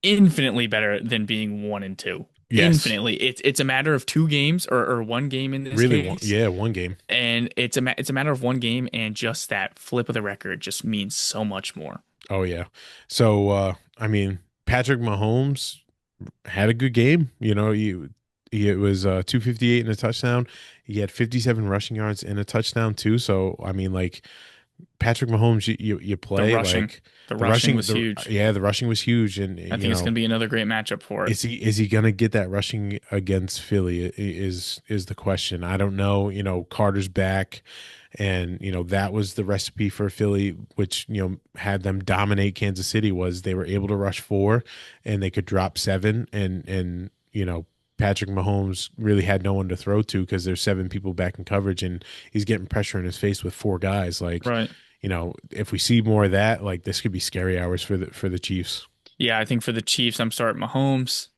Speaker 2: infinitely better than being 1-2.
Speaker 1: Yes,
Speaker 2: Infinitely. It's a matter of two games or one game in this
Speaker 1: really one.
Speaker 2: case.
Speaker 1: Yeah, one game.
Speaker 2: And it's a matter of one game, and just that flip of the record just means so much more.
Speaker 1: Oh yeah. So I mean, Patrick Mahomes had a good game. It was 258 and a touchdown. He had 57 rushing yards and a touchdown too. So I mean, like, Patrick Mahomes, you
Speaker 2: The
Speaker 1: play
Speaker 2: rushing,
Speaker 1: like
Speaker 2: the
Speaker 1: the
Speaker 2: rushing
Speaker 1: rushing
Speaker 2: was huge.
Speaker 1: the rushing was huge, and
Speaker 2: I think it's going to be another great matchup for it.
Speaker 1: is he gonna get that rushing against Philly is the question. I don't know. Carter's back, and that was the recipe for Philly, which had them dominate Kansas City, was they were able to rush 4 and they could drop 7, and Patrick Mahomes really had no one to throw to because there's 7 people back in coverage, and he's getting pressure in his face with 4 guys. Like,
Speaker 2: Right.
Speaker 1: if we see more of that, like, this could be scary hours for the Chiefs.
Speaker 2: Yeah, I think for the Chiefs, I'm starting Mahomes.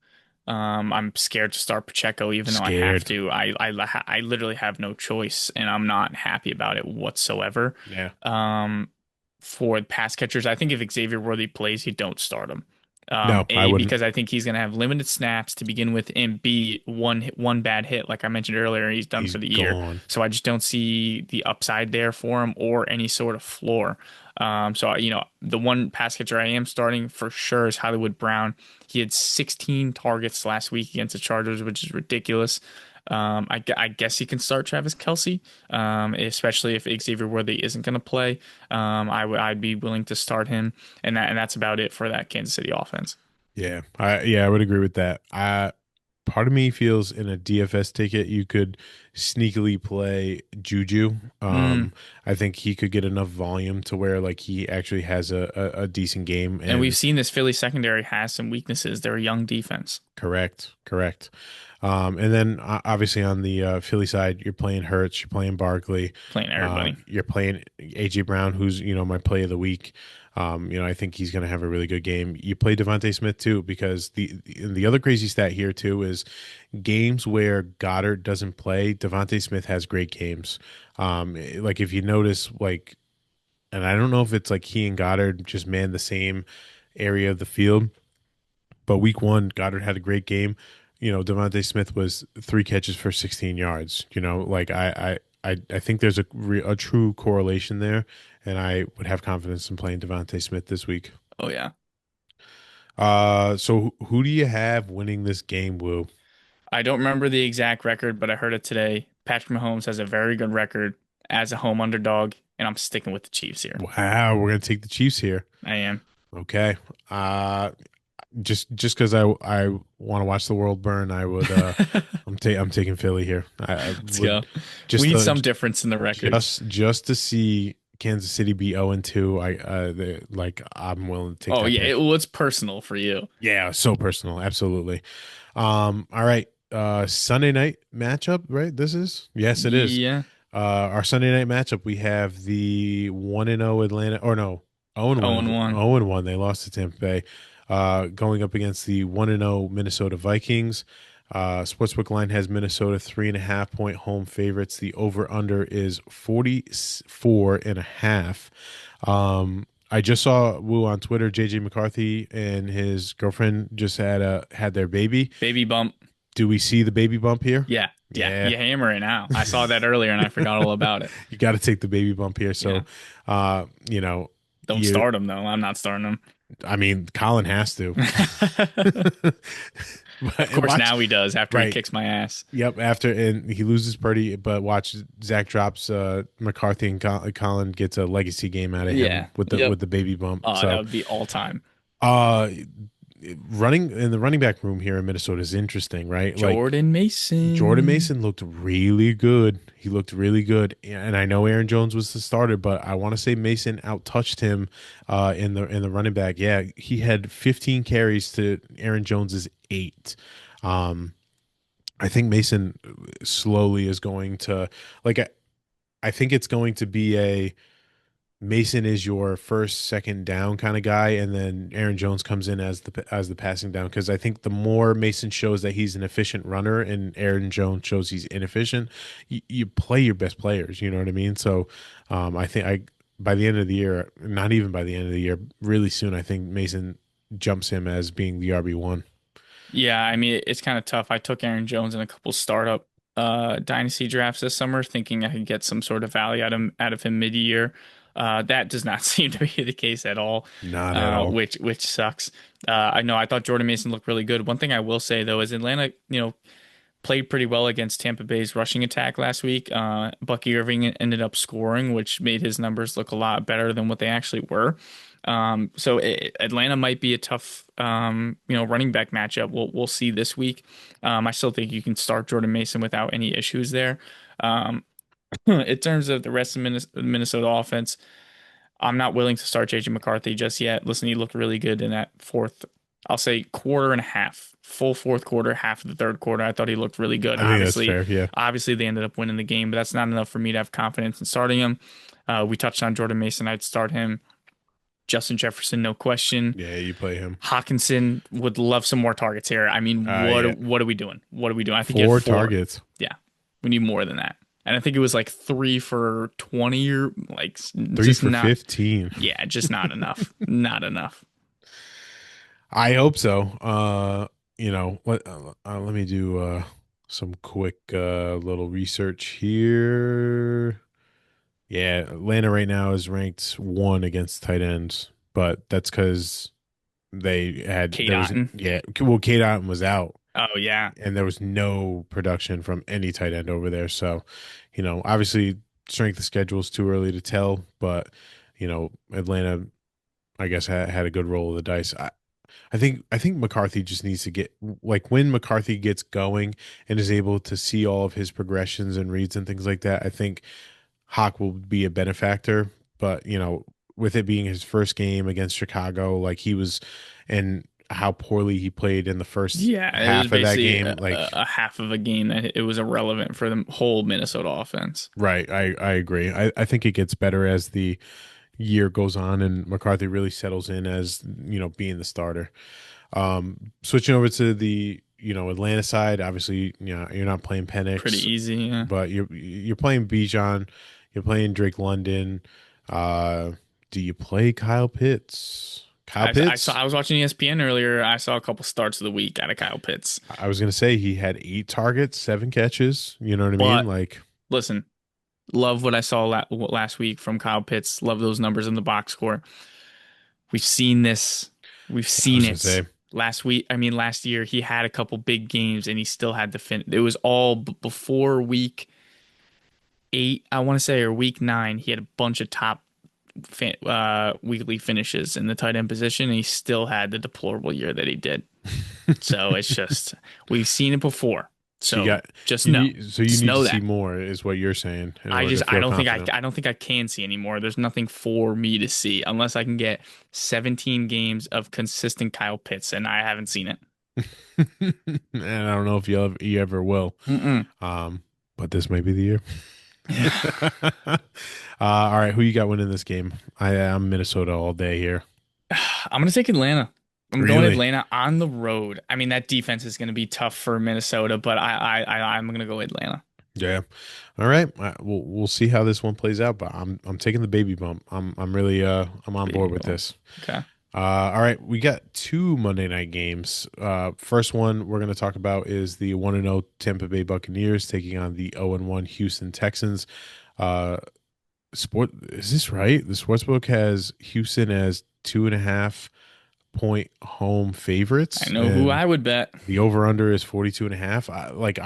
Speaker 2: I'm scared to start Pacheco, even though I have
Speaker 1: Scared.
Speaker 2: to. I literally have no choice, and I'm not happy about it whatsoever.
Speaker 1: Yeah.
Speaker 2: Um, for pass catchers, I think if Xavier Worthy plays, you don't start him.
Speaker 1: No, I
Speaker 2: A,
Speaker 1: wouldn't.
Speaker 2: because I think he's going to have limited snaps to begin with, and B, one bad hit, like I mentioned earlier, he's done
Speaker 1: He's
Speaker 2: for the year.
Speaker 1: gone.
Speaker 2: So I just don't see the upside there for him or any sort of floor. The one pass catcher I am starting for sure is Hollywood Brown. He had 16 targets last week against the Chargers, which is ridiculous. I guess he can start Travis Kelce, especially if Xavier Worthy isn't going to play. I'd be willing to start him, and that's about it for that Kansas City offense.
Speaker 1: I would agree with that. Part of me feels in a DFS ticket you could sneakily play Juju.
Speaker 2: Mm.
Speaker 1: I think he could get enough volume to where like he actually has a decent game.
Speaker 2: And we've
Speaker 1: And
Speaker 2: seen this Philly secondary has some weaknesses. They're a young defense,
Speaker 1: correct. And then obviously on the Philly side, you're playing Hurts, you're playing Barkley,
Speaker 2: playing everybody.
Speaker 1: you're playing AJ Brown, who's my play of the week. I think he's going to have a really good game. You play Devontae Smith too, because the other crazy stat here too is games where Goddard doesn't play, Devontae Smith has great games. Like, if you notice, like, and I don't know if it's like he and Goddard just man the same area of the field, but week 1, Goddard had a great game. Devontae Smith was 3 catches for 16 yards. Like, I think there's a true correlation there, and I would have confidence in playing Devontae Smith this week.
Speaker 2: Oh yeah.
Speaker 1: So who do you have winning this game, Woo?
Speaker 2: I don't remember the exact record, but I heard it today. Patrick Mahomes has a very good record as a home underdog, and I'm sticking with the Chiefs here.
Speaker 1: Wow, we're gonna take the Chiefs here.
Speaker 2: I am.
Speaker 1: Okay. Just because I want to watch the world burn, I would I'm taking Philly here. I
Speaker 2: Let's
Speaker 1: would
Speaker 2: go. We
Speaker 1: just
Speaker 2: need some difference in the record.
Speaker 1: just to see Kansas City be 0-2, I'm willing to take
Speaker 2: Oh
Speaker 1: that
Speaker 2: yeah,
Speaker 1: pick.
Speaker 2: well, it's personal for you.
Speaker 1: Yeah, so personal, absolutely. All right. Sunday night matchup, right? This is? Yes, it is.
Speaker 2: Yeah,
Speaker 1: Our Sunday night matchup, we have the 1-0 Atlanta, or no, 0-1,
Speaker 2: 0-1.
Speaker 1: 0-1. They lost to Tampa Bay, going up against the 1-0 Minnesota Vikings. Sportsbook line has Minnesota 3.5 point home favorites. The over under is 44.5. I just saw Wu on Twitter. JJ McCarthy and his girlfriend just had their baby.
Speaker 2: Baby bump.
Speaker 1: Do we see the baby bump here?
Speaker 2: Yeah, yeah,
Speaker 1: Yeah.
Speaker 2: you hammer it now. I saw that earlier and I forgot all about it.
Speaker 1: You got to take the baby bump here.
Speaker 2: Yeah,
Speaker 1: So, you know,
Speaker 2: don't
Speaker 1: you,
Speaker 2: start him though. I'm not starting
Speaker 1: I mean, Colin has to.
Speaker 2: him. Of
Speaker 1: But
Speaker 2: course,
Speaker 1: watch,
Speaker 2: now he does after he
Speaker 1: right.
Speaker 2: kicks my ass.
Speaker 1: Yep. After, and he loses Purdy, but watch Zach drops McCarthy, and Colin gets a legacy game out of him
Speaker 2: Yeah.
Speaker 1: with the
Speaker 2: Yep.
Speaker 1: baby bump.
Speaker 2: That
Speaker 1: So,
Speaker 2: would be all time.
Speaker 1: uh, running in the running back room here in Minnesota is interesting, right? Like
Speaker 2: Jordan
Speaker 1: Jordan
Speaker 2: Mason.
Speaker 1: Mason looked really good. He looked really good, and I know Aaron Jones was the starter, but I want to say Mason outtouched him in the running back. Yeah, he had 15 carries to Aaron Jones's 8. Um, I think Mason slowly is going to like. I think it's going to be a Mason is your first, second down kind of guy, and then Aaron Jones comes in as the passing down. Because I think the more Mason shows that he's an efficient runner, and Aaron Jones shows he's inefficient, you play your best players. You know what I mean? So, I think I by the end of the year, not even by the end of the year, really soon, I think Mason jumps him as being the RB1.
Speaker 2: Yeah, I mean it's kind of tough. I took Aaron Jones in a couple startup dynasty drafts this summer, thinking I could get some sort of value out of him mid-year. That does not seem to be the case at all,
Speaker 1: Not at all.
Speaker 2: which sucks. I know I thought Jordan Mason looked really good. One thing I will say though is Atlanta, played pretty well against Tampa Bay's rushing attack last week. Bucky Irving ended up scoring, which made his numbers look a lot better than what they actually were. Atlanta might be a tough, running back matchup. We'll see this week. I still think you can start Jordan Mason without any issues there. Um, in terms of the rest of Minnesota offense, I'm not willing to start JJ McCarthy just yet. Listen, he looked really good in that fourth, I'll say quarter and a half, full fourth quarter, half of the third quarter. I thought he looked really good.
Speaker 1: I think that's
Speaker 2: Obviously,
Speaker 1: fair. Yeah.
Speaker 2: obviously they ended up winning the game, but that's not enough for me to have confidence in starting him. We touched on Jordan Mason. I'd start him. Justin Jefferson, no question.
Speaker 1: Yeah, you play him.
Speaker 2: Hawkinson would love some more targets here. I mean,
Speaker 1: Yeah.
Speaker 2: what are we doing? What are we doing? I think he had
Speaker 1: Four
Speaker 2: four.
Speaker 1: targets.
Speaker 2: Yeah, we need more than that. And I think it was like 3 for 20 or like
Speaker 1: Three
Speaker 2: just
Speaker 1: for
Speaker 2: not.
Speaker 1: 15.
Speaker 2: Yeah, just not enough. Not enough.
Speaker 1: I hope so. Let me do some quick little research here. Yeah, Atlanta right now is ranked 1 against tight ends, but that's because
Speaker 2: Kate
Speaker 1: there was
Speaker 2: Otten.
Speaker 1: yeah, well, Kate Otten was out,
Speaker 2: Oh yeah,
Speaker 1: and there was no production from any tight end over there. So, obviously strength of schedule is too early to tell, but Atlanta, I guess, had a good roll of the dice. I think McCarthy just needs to get like when McCarthy gets going and is able to see all of his progressions and reads and things like that. I think Hawk will be a benefactor, but with it being his first game against Chicago, like he was, and how poorly he played in the first
Speaker 2: yeah. It was
Speaker 1: half of that
Speaker 2: basically
Speaker 1: game,
Speaker 2: a half of a game that it was irrelevant for the whole Minnesota offense.
Speaker 1: right? I agree. I think it gets better as the year goes on and McCarthy really settles in as being the starter. Switching over to the Atlanta side, obviously you're not playing
Speaker 2: Pretty
Speaker 1: Penix,
Speaker 2: easy. Yeah.
Speaker 1: but you're playing Bijan, you're playing Drake London. Uh, do you play Kyle Pitts? Kyle
Speaker 2: I saw.
Speaker 1: Pitts.
Speaker 2: I was watching ESPN earlier. I saw a couple starts of the week out of Kyle Pitts.
Speaker 1: I was gonna say he had 8 targets, 7 catches. You know what I mean?
Speaker 2: But
Speaker 1: Like
Speaker 2: listen, love what I saw last week from Kyle Pitts. Love those numbers in the box score. We've seen this. We've
Speaker 1: I
Speaker 2: seen
Speaker 1: was gonna
Speaker 2: it
Speaker 1: say,
Speaker 2: last week. I mean, last year he had a couple big games and he still had to finish. It was all before week 8, I want to say, or week 9. He had a bunch of top weekly finishes in the tight end position, and he still had the deplorable year that he did. So it's just we've seen it before.
Speaker 1: So you
Speaker 2: So
Speaker 1: got
Speaker 2: just
Speaker 1: you
Speaker 2: know,
Speaker 1: need so you
Speaker 2: just
Speaker 1: need to
Speaker 2: know
Speaker 1: see
Speaker 2: that.
Speaker 1: more is what you're saying in
Speaker 2: I
Speaker 1: order
Speaker 2: just
Speaker 1: to feel confident.
Speaker 2: I don't think I can see anymore. There's nothing for me to see unless I can get 17 games of consistent Kyle Pitts, and I haven't seen it.
Speaker 1: And I don't know if you ever will.
Speaker 2: Mm-mm.
Speaker 1: Um, but this may be the year. All right, who you got winning this game? I'm Minnesota all day here.
Speaker 2: I'm gonna take Atlanta. I'm going
Speaker 1: Really?
Speaker 2: Atlanta on the road. I mean, that defense is gonna be tough for Minnesota, but I'm gonna go Atlanta.
Speaker 1: Yeah. All right. We'll see how this one plays out, but I'm taking the baby bump. I'm really I'm on
Speaker 2: Baby
Speaker 1: board with
Speaker 2: bump.
Speaker 1: this.
Speaker 2: Okay.
Speaker 1: All right, we got two Monday night games. First one we're going to talk about is the 1-0 Tampa Bay Buccaneers taking on the 0-1 Houston Texans. Uh, sport is this right? The sportsbook has Houston as 2.5 point home
Speaker 2: I
Speaker 1: favorites,
Speaker 2: know who
Speaker 1: and
Speaker 2: I would bet.
Speaker 1: the over under is 42.5.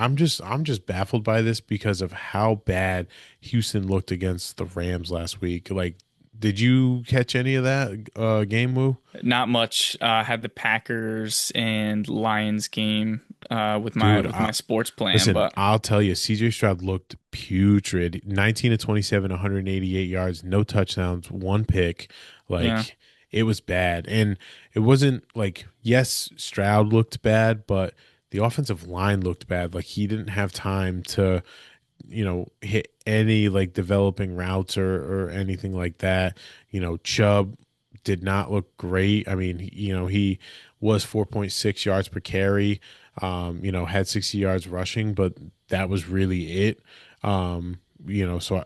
Speaker 1: I'm just baffled by this because of how bad Houston looked against the Rams last week. Like, did you catch any of that game, Woo?
Speaker 2: Not much. Had the Packers and Lions game
Speaker 1: Dude,
Speaker 2: with my sports plan,
Speaker 1: listen,
Speaker 2: but
Speaker 1: I'll tell you, CJ Stroud looked putrid. 19 to 27, 188 yards, no touchdowns, one pick.
Speaker 2: yeah.
Speaker 1: Like, it was bad. And it wasn't like, yes, Stroud looked bad, but the offensive line looked bad. Like, he didn't have time to, hit any like developing routes or anything like that. Chubb did not look great. I mean, he was 4.6 yards per carry, had 60 yards rushing, but that was really it. So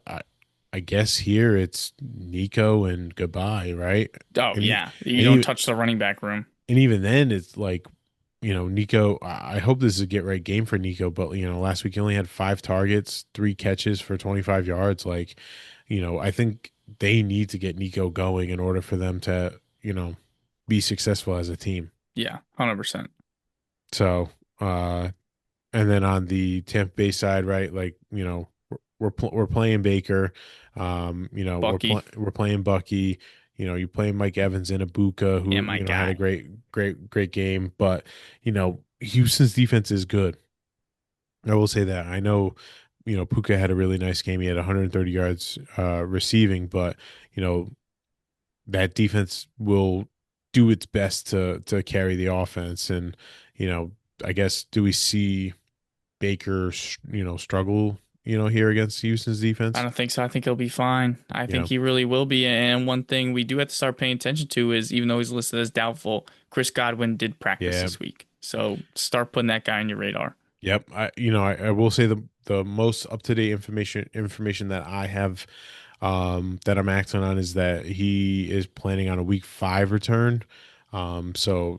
Speaker 1: I guess here it's Nico and goodbye, right?
Speaker 2: Oh
Speaker 1: And
Speaker 2: yeah. You
Speaker 1: and
Speaker 2: don't
Speaker 1: even,
Speaker 2: touch the running back room.
Speaker 1: and even then it's like, Nico, I hope this is a get right game for Nico, but last week he only had 5 targets, 3 catches for 25 yards. Like, I think they need to get Nico going in order for them to, be successful as a team.
Speaker 2: Yeah, 100%.
Speaker 1: So, and then on the Tampa Bay side, right? Like, we're playing Baker,
Speaker 2: Bucky
Speaker 1: we're playing Bucky. You're playing Mike Evans and Ibuka,
Speaker 2: and
Speaker 1: who
Speaker 2: my
Speaker 1: had a
Speaker 2: guy.
Speaker 1: great game. But Houston's defense is good. I will say that. I know, Puka had a really nice game. He had 130 yards receiving, but you know that defense will do its best to carry the offense. And you know, I guess do we see Baker, struggle, here against Houston's
Speaker 2: I
Speaker 1: defense?
Speaker 2: don't think so. I think he'll be fine. I
Speaker 1: Yeah,
Speaker 2: think he really will be. And one thing we do have to start paying attention to is even though he's listed as doubtful, Chris Godwin did practice
Speaker 1: yeah,
Speaker 2: this week. So start putting that guy on your radar.
Speaker 1: yep. I will say the most up to date information that I have, that I'm acting on is that he is planning on a week 5 return. So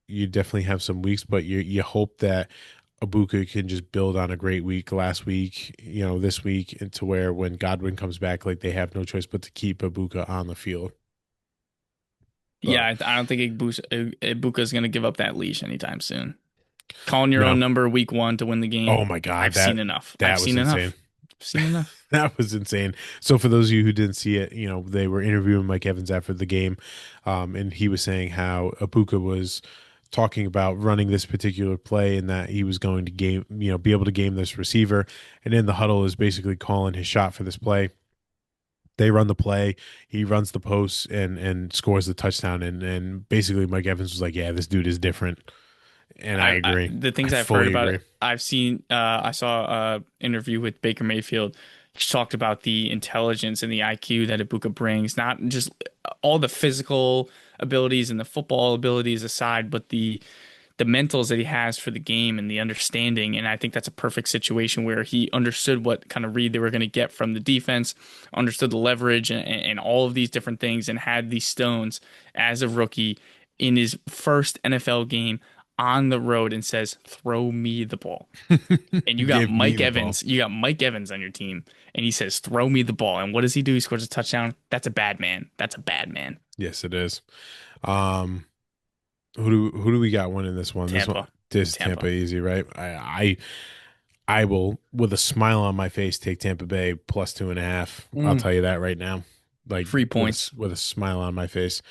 Speaker 1: you definitely have some weeks, but you hope that Abuka can just build on a great week last week, this week, into where when Godwin comes back, like they have no choice but to keep Abuka on the field.
Speaker 2: Yeah,
Speaker 1: But
Speaker 2: I don't think Ibuka's going to give up that leash anytime soon. Calling your own
Speaker 1: no,
Speaker 2: number week 1 to win the game.
Speaker 1: oh my God,
Speaker 2: I've seen enough. I've
Speaker 1: that was
Speaker 2: seen
Speaker 1: insane.
Speaker 2: enough. I've seen enough.
Speaker 1: That was insane. So for those of you who didn't see it, they were interviewing Mike Evans after the game, and he was saying how Abuka was talking about running this particular play and that he was going to be able to game this receiver, and in the huddle is basically calling his shot for this play. They run the play, he runs the post and scores the touchdown, and basically Mike Evans was like, "Yeah, this dude is different," and I agree.
Speaker 2: The
Speaker 1: I
Speaker 2: things I've heard
Speaker 1: fully
Speaker 2: about
Speaker 1: agree.
Speaker 2: it, I saw a interview with Baker Mayfield. He talked about the intelligence and the IQ that Ibuka brings, not just all the physical abilities and the football abilities aside, but the mentals that he has for the game and the understanding. And I think that's a perfect situation where he understood what kind of read they were going to get from the defense, understood the leverage and all of these different things, and had these stones as a rookie in his first NFL game on the road and says, "Throw me the ball." And
Speaker 1: Give me the ball.
Speaker 2: You got Mike Evans on your team, and he says, "Throw me the ball." And what does he do? He scores a touchdown. That's a bad man. That's a bad man.
Speaker 1: Yes, it is. Um, who do we got winning this one?
Speaker 2: Tampa.
Speaker 1: This Tampa
Speaker 2: Tampa.
Speaker 1: easy, right? I will, with a smile on my face, take Tampa Bay +2.5. I'll
Speaker 2: Mm,
Speaker 1: tell you that right now, like
Speaker 2: free points.
Speaker 1: with a smile on my face.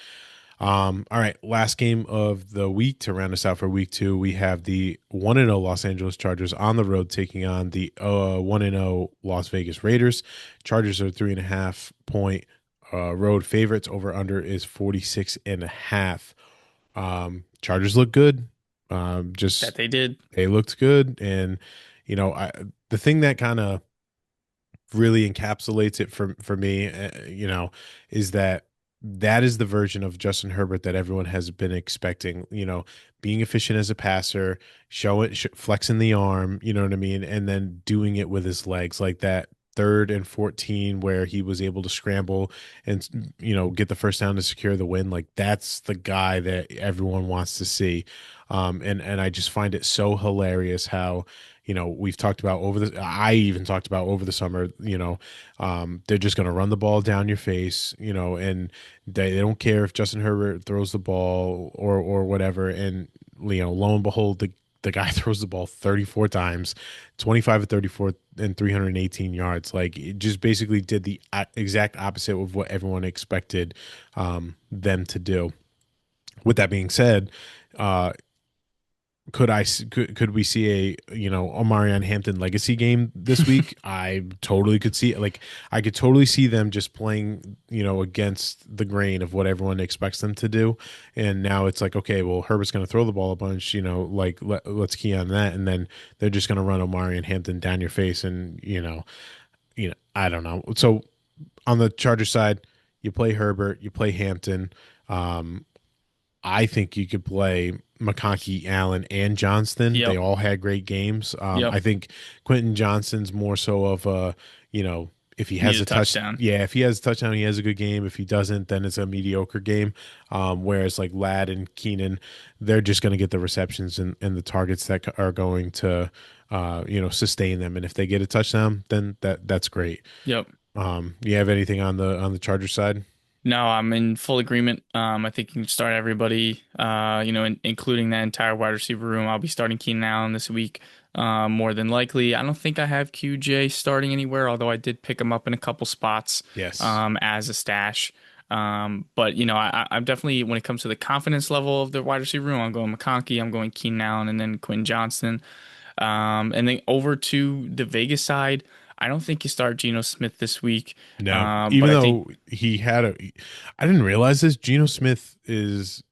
Speaker 1: All right, last game of the week to round us out for week two. We have the 1-0 Los Angeles Chargers on the road taking on the 1-0 Las Vegas Raiders. Chargers are 3.5 point road favorites. Over under is 46 and a half. Chargers look good.
Speaker 2: That
Speaker 1: Just
Speaker 2: they did.
Speaker 1: they looked good, and the thing that kind of really encapsulates it for me, is that is the version of Justin Herbert that everyone has been expecting. Being efficient as a passer, flexing the arm. You know what I mean, and then doing it with his legs, like that 3rd and 14 where he was able to scramble and get the first down to secure the win. Like that's the guy that everyone wants to see. And I just find it so hilarious how we've talked about I even talked about over the summer, they're just going to run the ball down your face, and they don't care if Justin Herbert throws the ball or whatever. And, lo and behold, the guy throws the ball 34 times, 25 to 34 and 318 yards. Like it just basically did the exact opposite of what everyone expected them to do. With that being said, uh, could we see a Omarion Hampton legacy game this week? I totally could see it. Like I could totally see them just playing against the grain of what everyone expects them to do, and now it's like, okay, well, Herbert's going to throw the ball a bunch, like let's key on that, and then they're just going to run Omarion Hampton down your face, and I don't know. So on the Charger side, you play Herbert, you play Hampton. Um, I think you could play McConkey, Allen, and Johnston. They
Speaker 2: Yep.
Speaker 1: all had great games.
Speaker 2: Yep.
Speaker 1: I think Quentin Johnston's more so of a, if he
Speaker 2: Need
Speaker 1: has
Speaker 2: a
Speaker 1: a touch,
Speaker 2: touchdown.
Speaker 1: yeah, if he has a touchdown, he has a good game. If he doesn't, then it's a mediocre game. Whereas like Ladd and Keenan, they're just going to get the receptions and the targets that are going to, sustain them. And if they get a touchdown, then that's great.
Speaker 2: Yep.
Speaker 1: You have anything on the Charger side?
Speaker 2: No, I'm in full agreement. I think you can start everybody, including that entire wide receiver room. I'll be starting Keenan Allen this week, more than likely. I don't think I have QJ starting anywhere, although I did pick him up in a couple spots,
Speaker 1: Yes.
Speaker 2: as a stash. But I'm definitely, when it comes to the confidence level of the wide receiver room, I'm going McConkey, I'm going Keenan Allen, and then Quinn Johnston. And then over to the Vegas side, I don't think you start Geno Smith this week.
Speaker 1: No,
Speaker 2: But
Speaker 1: even
Speaker 2: I think,
Speaker 1: though I didn't realize this. Geno Smith is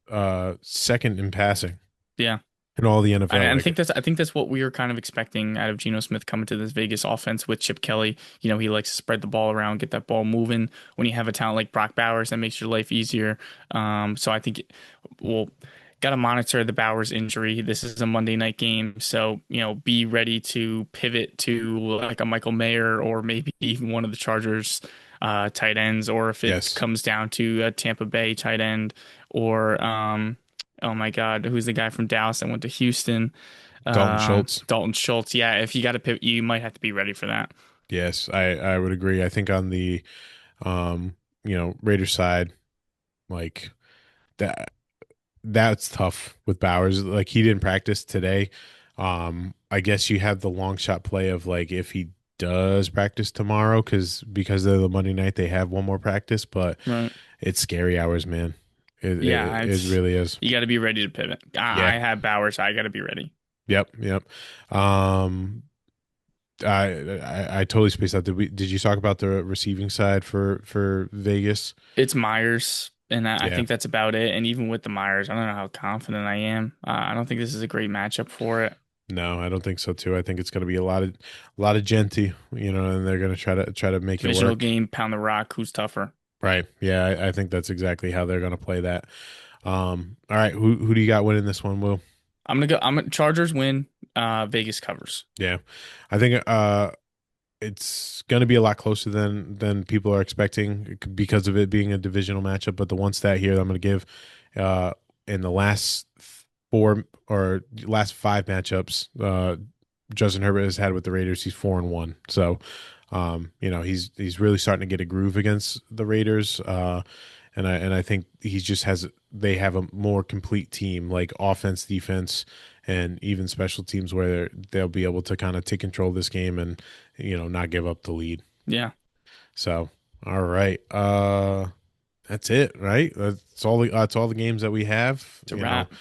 Speaker 1: second in passing
Speaker 2: yeah.
Speaker 1: in all the NFL.
Speaker 2: I
Speaker 1: Like,
Speaker 2: think that's what we were kind of expecting out of Geno Smith coming to this Vegas offense with Chip Kelly. He likes to spread the ball around, get that ball moving. When you have a talent like Brock Bowers, that makes your life easier. So I think we'll got to monitor the Bowers injury. This is a Monday night game, so be ready to pivot to like a Michael Mayer or maybe even one of the Chargers tight ends, or if it
Speaker 1: yes,
Speaker 2: comes down to a Tampa Bay tight end or oh my God, who's the guy from Dallas that went to Houston?
Speaker 1: Dalton Schultz.
Speaker 2: Dalton Schultz. Yeah, if you got to pivot, you might have to be ready for that.
Speaker 1: Yes, I would agree. I think on the Raiders side, like that that's tough with Bowers. Like he didn't practice today. I guess you have the long shot play of like if he does practice tomorrow because of the Monday night they have one more practice, but
Speaker 2: Right.
Speaker 1: it's scary hours, man. It
Speaker 2: Yeah,
Speaker 1: it, it really is.
Speaker 2: you got to be ready to pivot. I
Speaker 1: Yeah.
Speaker 2: have Bowers. I got to be ready.
Speaker 1: Yep. Yep. Um, I totally spaced out. Did you talk about the receiving side for Vegas?
Speaker 2: It's Myers, and I
Speaker 1: Yeah.
Speaker 2: think that's about it. And even with the Myers, I don't know how confident I am. I don't think this is a great matchup for it.
Speaker 1: No, I don't think so too. I think it's going to be a lot of Genty, and they're going to try to make it
Speaker 2: Divisional
Speaker 1: work.
Speaker 2: game, pound the rock. Who's tougher?
Speaker 1: Right. Yeah, I think that's exactly how they're going to play that. All right, who do you got winning this one, Will?
Speaker 2: I'm gonna go. Chargers win. Vegas covers.
Speaker 1: Yeah. I think it's going to be a lot closer than people are expecting because of it being a divisional matchup. But the one stat here that I'm going to give, uh, in the last four or last five matchups, Justin Herbert has had with the Raiders, he's 4-1. So, he's really starting to get a groove against the Raiders. And I think they have a more complete team, like offense, defense, and even special teams where they'll be able to kind of take control of this game and not give up the lead.
Speaker 2: Yeah.
Speaker 1: So, all right. That's it, right? That's all the games that we have.
Speaker 2: It's a wrap.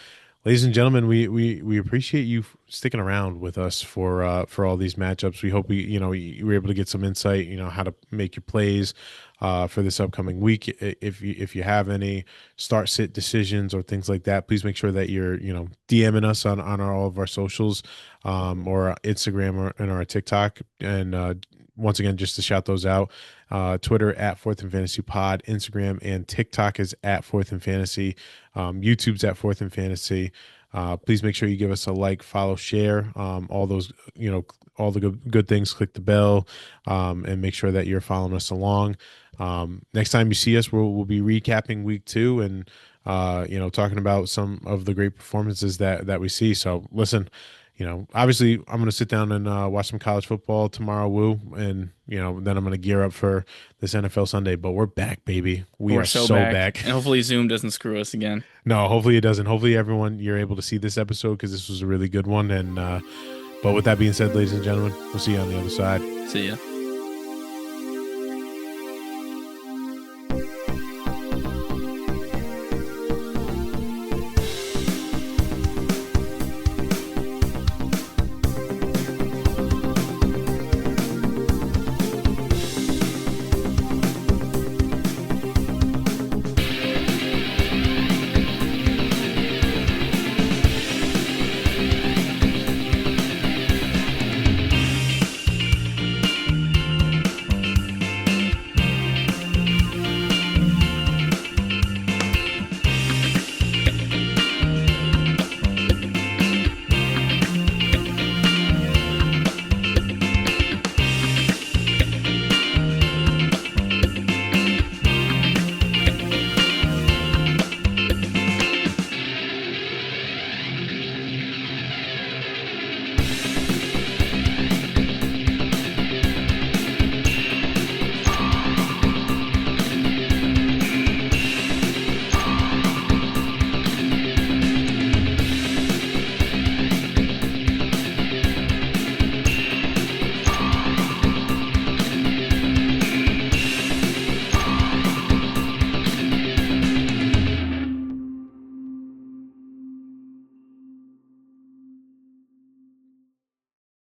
Speaker 1: Ladies and gentlemen, we appreciate you sticking around with us for all these matchups. We hope you were able to get some insight, how to make your plays for this upcoming week. If you have any start sit decisions or things like that, please make sure that you're DMing us on all of our socials, or Instagram or and our TikTok. And once again, just to shout those out, Twitter at Fourth and Fantasy Pod, Instagram and TikTok is at Fourth and Fantasy, YouTube's at Fourth and Fantasy. Please make sure you give us a like, follow, share, all those, all the good things. Click the bell, and make sure that you're following us along. Next time you see us, we'll be recapping week 2 and talking about some of the great performances that we see. So listen, obviously I'm going to sit down and watch some college football tomorrow, Woo, and then I'm going to gear up for this NFL Sunday. But we're back, baby. We
Speaker 2: We're
Speaker 1: are
Speaker 2: so
Speaker 1: so
Speaker 2: back.
Speaker 1: back.
Speaker 2: And hopefully Zoom doesn't screw us again.
Speaker 1: No, hopefully it doesn't. Hopefully everyone you're able to see this episode because this was a really good one. And but with that being said, ladies and gentlemen, we'll see you on the other side.
Speaker 2: See ya.